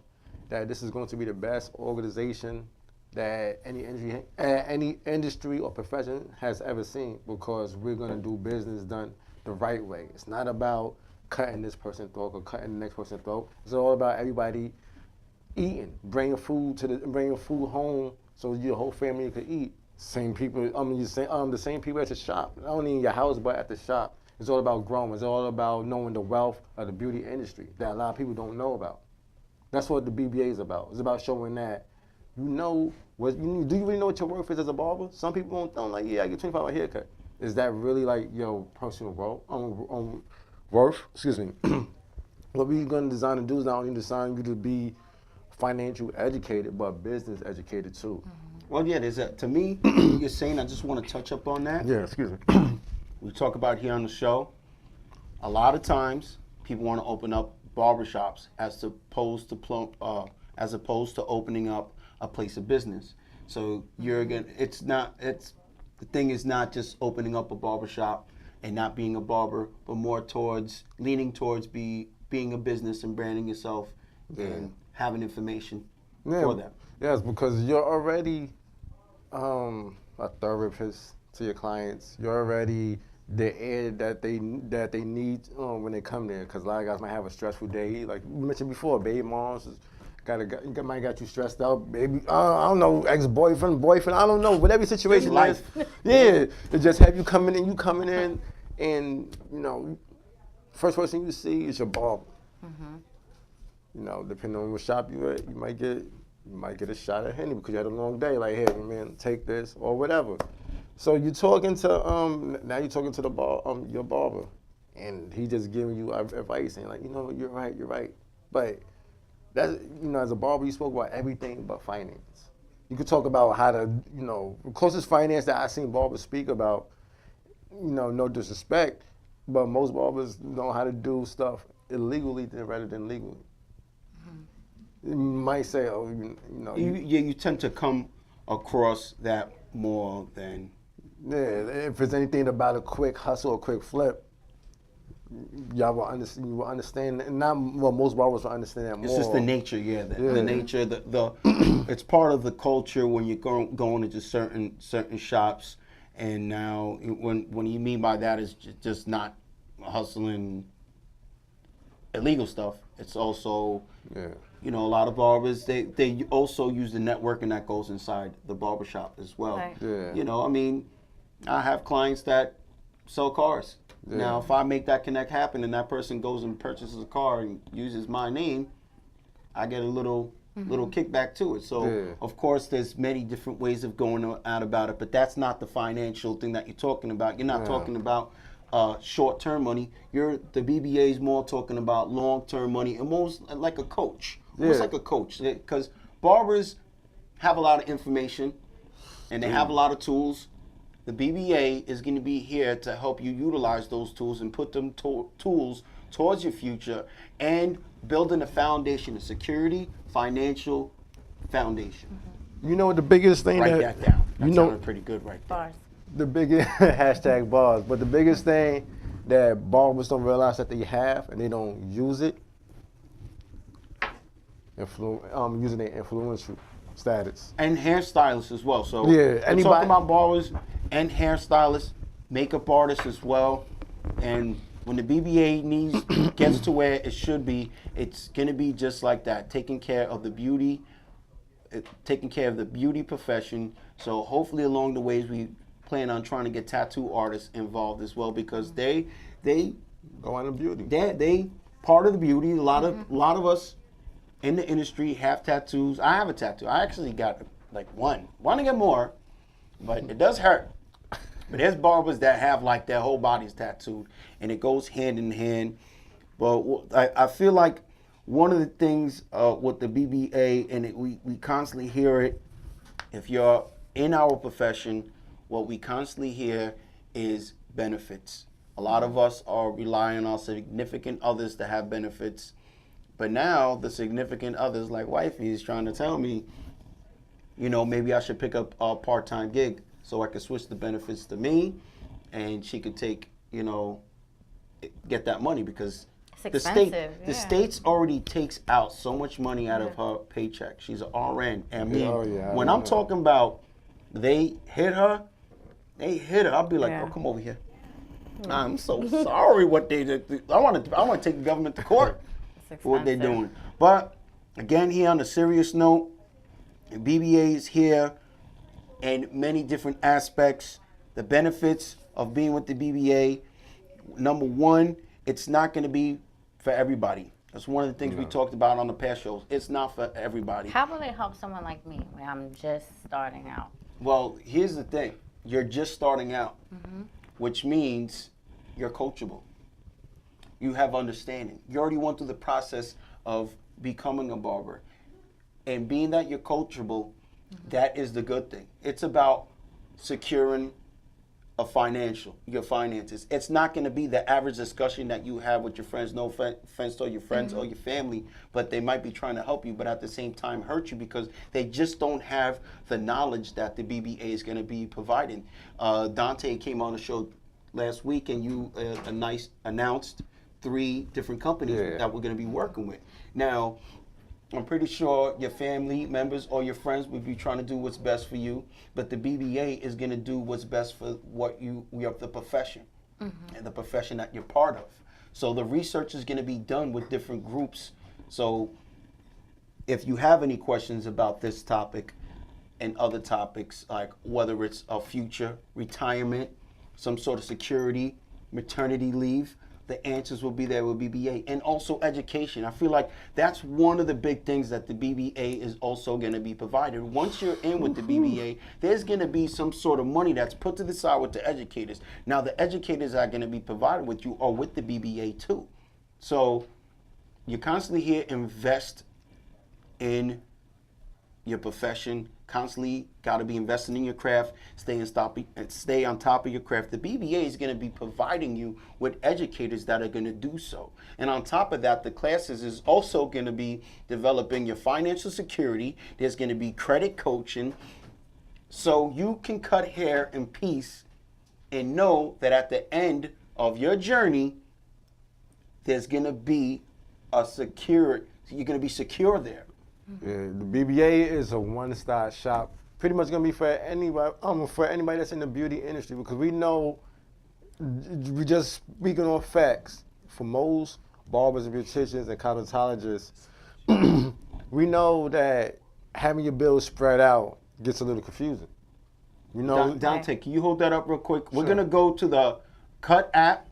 Speaker 5: that this is going to be the best organization that any industry or profession has ever seen, because we're going to do business done the right way. It's not about cutting this person's throat or cutting the next person's throat. It's all about everybody eating, bringing food home so your whole family could eat. Same people, the same people at the shop, not only in your house but at the shop. It's all about growing. It's all about knowing the wealth of the beauty industry that a lot of people don't know about. That's what the BBA is about. It's about showing that do you really know what your worth is as a barber? Some people don't like, yeah, I get $25 a haircut. Is that really like your personal worth? Excuse me. What we're going to design and do is not only design you to be financial educated, but business educated too.
Speaker 2: Well, yeah, to me, you're saying, I just want to touch up on that.
Speaker 5: Yeah, excuse me.
Speaker 2: We talk about here on the show, a lot of times people want to open up barbershops as opposed to opening up a place of business. So the thing is not just opening up a barbershop and not being a barber, but more leaning towards being a business and branding yourself and having information for them.
Speaker 5: Yes, because you're already a therapist to your clients. You're already the air that they need when they come there. Because a lot of guys might have a stressful day, like we mentioned before. Baby moms might got you stressed out. Baby, I don't know, ex-boyfriend, boyfriend. I don't know, whatever your situation is. Yeah, it just have you coming in, and first person you see is your barber. Depending on what shop you at, you might get a shot at Henny because you had a long day. Like, hey, man, take this or whatever. So you're talking to your barber, and he just giving you advice saying like, you're right. But that's as a barber, you spoke about everything but finance. You could talk about how to the closest finance that I've seen barbers speak about. No disrespect, but most barbers know how to do stuff illegally rather than legally. You might say,
Speaker 2: you tend to come across that more than.
Speaker 5: Yeah, if it's anything about a quick hustle or quick flip, y'all will understand. You will understand, and most barbers will understand that more.
Speaker 2: It's just the nature, the nature. It's part of the culture when you're going into certain shops, and now when you mean by that is just not hustling illegal stuff. It's also You know, a lot of barbers, they also use the networking that goes inside the barbershop as well.
Speaker 4: Right.
Speaker 5: Yeah.
Speaker 2: You know, I mean, I have clients that sell cars.
Speaker 5: Yeah.
Speaker 2: Now, if I make that connect happen and that person goes and purchases a car and uses my name, I get a little kickback to it. So,
Speaker 5: Yeah.
Speaker 2: of course, there's many different ways of going out about it, but that's not the financial thing that you're talking about. You're not
Speaker 5: No.
Speaker 2: talking about short-term money. The BBA is more talking about long-term money, almost like a coach. Almost
Speaker 5: Yeah.
Speaker 2: like a coach, because barbers have a lot of information and they have a lot of tools. The BBA is going to be here to help you utilize those tools and put them tools towards your future and building a foundation, a security, financial foundation.
Speaker 5: You know what the biggest thing
Speaker 2: Write that down. That
Speaker 5: you know
Speaker 2: sounded pretty good right there.
Speaker 4: Bars.
Speaker 5: the biggest hashtag bars, but the biggest thing that barbers don't realize that they have and they don't use it, using their influential status.
Speaker 2: And hairstylists as well. So
Speaker 5: Yeah,
Speaker 2: we're
Speaker 5: anybody-
Speaker 2: talking about barbers and hairstylists, makeup artists as well. And when the BBA gets to where it should be, it's gonna be just like that, taking care of the beauty profession. So hopefully along the ways we plan on trying to get tattoo artists involved as well, because they
Speaker 5: Go into beauty.
Speaker 2: they part of the beauty. A lot of us in the industry have tattoos. I have a tattoo. I actually got like one. Want to get more, but it does hurt. But there's barbers that have like their whole bodies tattooed, and it goes hand in hand. But I feel like one of the things with the BBA, and we constantly hear it, if you're in our profession, what we constantly hear is benefits. A lot of us are relying on significant others to have benefits. But now the significant others, like wifey, is trying to tell me, you know, maybe I should pick up a part-time gig so I could switch the benefits to me, and she could take, you know, get that money, because
Speaker 4: It's expensive.
Speaker 2: the states already takes out so much money out of her paycheck. She's an RN. And I mean,
Speaker 5: I
Speaker 2: when
Speaker 5: know
Speaker 2: I'm
Speaker 5: that.
Speaker 2: talking about they hit her, I'll be like,
Speaker 4: Yeah.
Speaker 2: oh, come over here. I'm so sorry what they did. I want to take the government to court
Speaker 4: It's
Speaker 2: for what they're
Speaker 4: expensive.
Speaker 2: doing. But again, here on a serious note, BBA is here in many different aspects. The benefits of being with the BBA, number one, it's not going to be for everybody. That's one of the things we talked about on the past shows. It's not for everybody.
Speaker 4: How will it help someone like me when I'm just starting out?
Speaker 2: Well, here's the thing. You're just starting out, which means you're coachable. You have understanding. You already went through the process of becoming a barber. And being that you're coachable, that is the good thing. It's about securing your finances. It's not going to be the average discussion that you have with your friends. No offense to your friends or your family, but they might be trying to help you, but at the same time hurt you, because they just don't have the knowledge that the BBA is going to be providing. Dante came on the show last week, and you announced 3 different companies that we're going to be working with. Now, I'm pretty sure your family members or your friends will be trying to do what's best for you, but the BBA is going to do what's best for the profession and the profession that you're part of. So the research is going to be done with different groups. So if you have any questions about this topic and other topics, like whether it's a future, retirement, some sort of security, maternity leave, the answers will be there with BBA. And also education. I feel like that's one of the big things that the BBA is also going to be provided. Once you're in with the BBA, there's going to be some sort of money that's put to the side with the educators. Now, the educators that are going to be provided with you are with the BBA too. So you constantly here invest in your profession, constantly got to be investing in your craft, stay on top of your craft. The BBA is going to be providing you with educators that are going to do so. And on top of that, the classes is also going to be developing your financial security. There's going to be credit coaching, so you can cut hair in peace and know that at the end of your journey, there's going to be you're going to be secure there.
Speaker 5: Yeah, the BBA is a one-stop shop. Pretty much gonna be for anybody that's in the beauty industry, because we know, we just speaking on facts. For most barbers and beauticians and cosmetologists, we know that having your bills spread out gets a little confusing. You know,
Speaker 2: Dante, can you hold that up real quick? We're
Speaker 5: Sure.
Speaker 2: gonna go to the Cut app.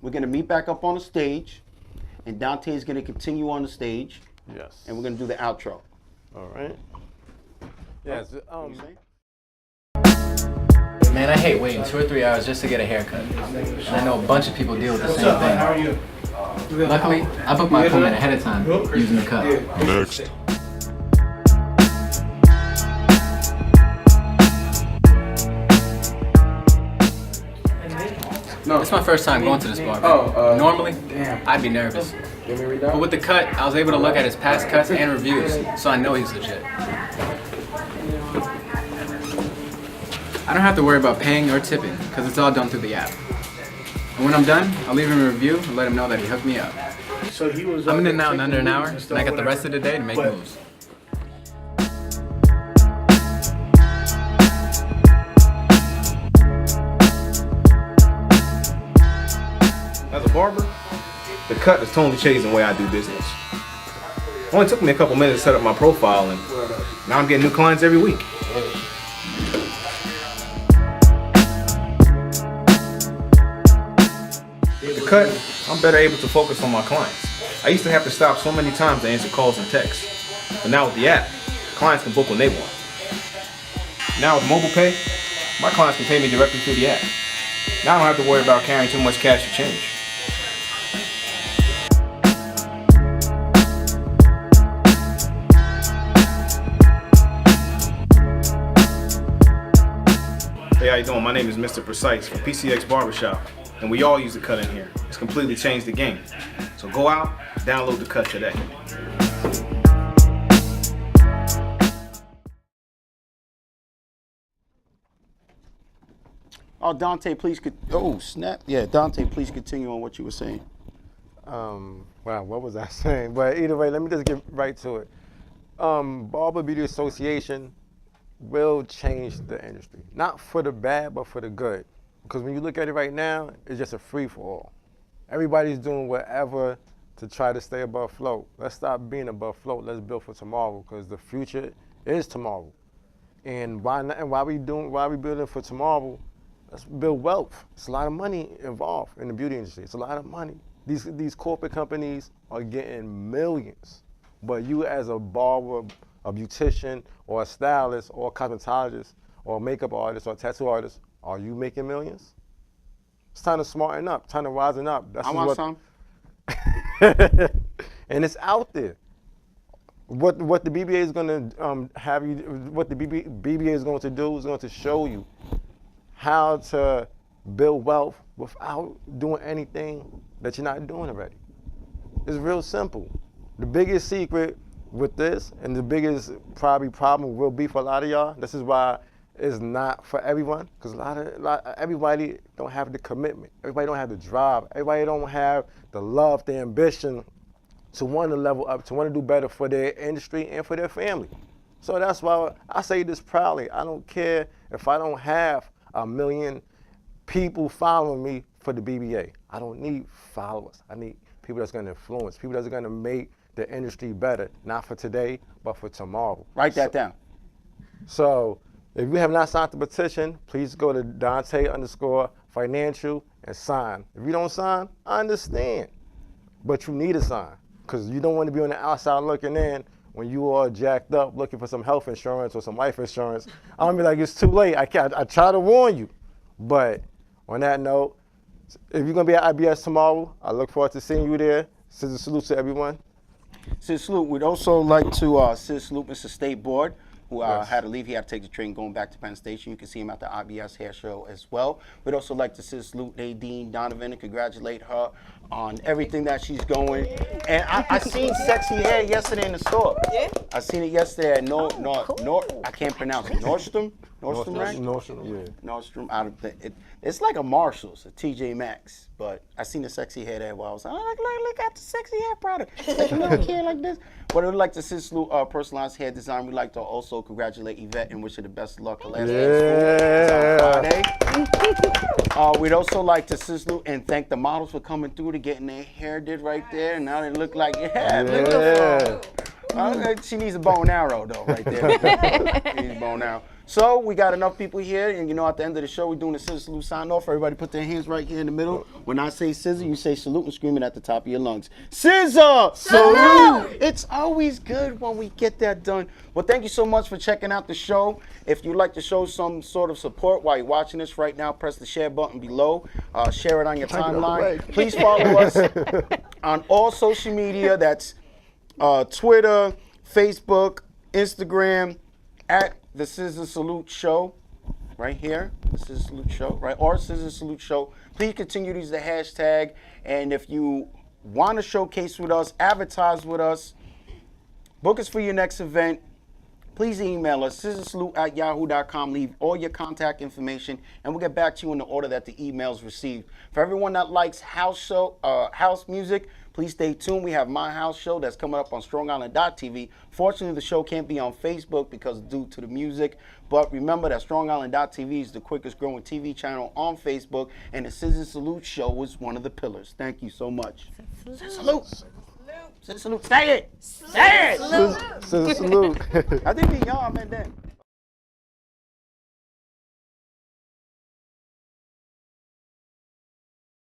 Speaker 2: We're gonna meet back up on the stage, and Dante is gonna continue on the stage,
Speaker 5: yes.
Speaker 2: and we're gonna do the outro.
Speaker 5: All right. Yes.
Speaker 7: Man, I hate waiting 2 or 3 hours just to get a haircut. And I know a bunch of people deal with the same thing.
Speaker 8: How are you?
Speaker 7: Luckily, I booked my appointment ahead of time using the cut.
Speaker 12: Next.
Speaker 7: No. It's my first time going to this barber. Normally, I'd be nervous. But with the cut, I was able to look at his past cuts and reviews, so I know he's legit. I don't have to worry about paying or tipping, because it's all done through the app. And when I'm done, I'll leave him a review and let him know that he hooked me up.
Speaker 6: So he was.
Speaker 7: I'm in and out in under an hour, and I got the rest of the day to make moves.
Speaker 8: As a barber, the cut has totally changed the way I do business. It only took me a couple minutes to set up my profile, and now I'm getting new clients every week. The cut, I'm better able to focus on my clients. I used to have to stop so many times to answer calls and texts, but now with the app, clients can book when they want. Now with mobile pay, my clients can pay me directly through the app. Now I don't have to worry about carrying too much cash or change. Hey, how you doing? My name is Mr. Precise from PCX Barbershop, and we all use the cut in here. It's completely changed the game. So go out, download the cut today.
Speaker 2: Oh, Dante, please. Oh, snap. Yeah, Dante, please continue on what you were saying.
Speaker 5: Wow, what was I saying? But either way, let me just get right to it. Barber Beauty Association will change the industry. Not for the bad, but for the good. Because when you look at it right now, it's just a free-for-all. Everybody's doing whatever to try to stay above float. Let's stop being above float. Let's build for tomorrow, because the future is tomorrow. And why we building for tomorrow? Let's build wealth. It's a lot of money involved in the beauty industry. It's a lot of money. These corporate companies are getting millions. But you as a barber, a beautician, or a stylist, or a cosmetologist, or a makeup artist, or a tattoo artist, are you making millions? It's time to smarten up, time to wisen up.
Speaker 2: I want some.
Speaker 5: And it's out there. What the BBA is going to what the BBA is going to do is going to show you how to build wealth without doing anything that you're not doing already. It's real simple. The biggest secret with this, and the biggest probably problem will be for a lot of y'all, this is why it's not for everyone, because everybody don't have the commitment. Everybody don't have the drive. Everybody don't have the love, the ambition to want to level up, to want to do better for their industry and for their family. So that's why I say this proudly. I don't care if I don't have 1 million people following me for the BBA. I don't need followers. I need people that's going to influence, people that's going to make the industry better, not for today, but for tomorrow.
Speaker 2: Write that down.
Speaker 5: So if you have not signed the petition, please go to Dante_financial and sign. If you don't sign, I understand, but you need to sign, because you don't want to be on the outside looking in when you are jacked up looking for some health insurance or some life insurance. I'm gonna be like, it's too late. I try to warn you. But on that note, if you're gonna be at IBS tomorrow, I look forward to seeing you there. ScissorSalute to everyone.
Speaker 2: ScissorSalute. We'd also like to ScissorSalute Mr. State Board, who had to leave. He had to take the train going back to Penn Station. You can see him at the IBS Hair Show as well. We'd also like to ScissorSalute Nadine Donovan and congratulate her on everything that she's going. And I seen sexy hair yesterday in the store. Yeah? I seen it yesterday at I can't pronounce it. Nordstrom, right?
Speaker 5: Nordstrom, yeah.
Speaker 2: Nordstrom out of it's like a Marshalls, a TJ Maxx, but I seen the sexy hair there while I was like, look at the sexy hair product. Like a little kid like this. But we'd like to ScissorSalute personalized hair design. We'd like to also congratulate Yvette and wish her the best of luck her last day on Friday. We'd also like to ScissorSalute and thank the models for coming through to getting their hair did right there. And now they look like, beautiful. She needs a bow and arrow, though, right there. She needs a bow and arrow. So we got enough people here, and at the end of the show, we're doing the scissor salute sign off. Everybody put their hands right here in the middle. When I say scissor, you say salute and scream it at the top of your lungs. Scissor salute! It's always good when we get that done. Well, thank you so much for checking out the show. If you'd like to show some sort of support while you're watching this right now, press the share button below. Share it on your timeline. Please follow us on all social media. That's Twitter, Facebook, Instagram, at the Scissor Salute Show, right here, the Scissor Salute Show, right, or Scissor Salute Show. Please continue to use the hashtag, and if you want to showcase with us, advertise with us, book us for your next event, please email us, scissorsalute@yahoo.com. Leave all your contact information, and we'll get back to you in the order that the email's received. For everyone that likes house music, please stay tuned. We have my house show that's coming up on StrongIsland.tv. Fortunately, the show can't be on Facebook because due to the music. But remember that StrongIsland.tv is the quickest growing TV channel on Facebook, and the Scissor Salute show is one of the pillars. Thank you so much. Scissor Salute. Scissor Salute. Say it. Say it.
Speaker 5: Scissor Salute.
Speaker 2: I think we y'all, man, then.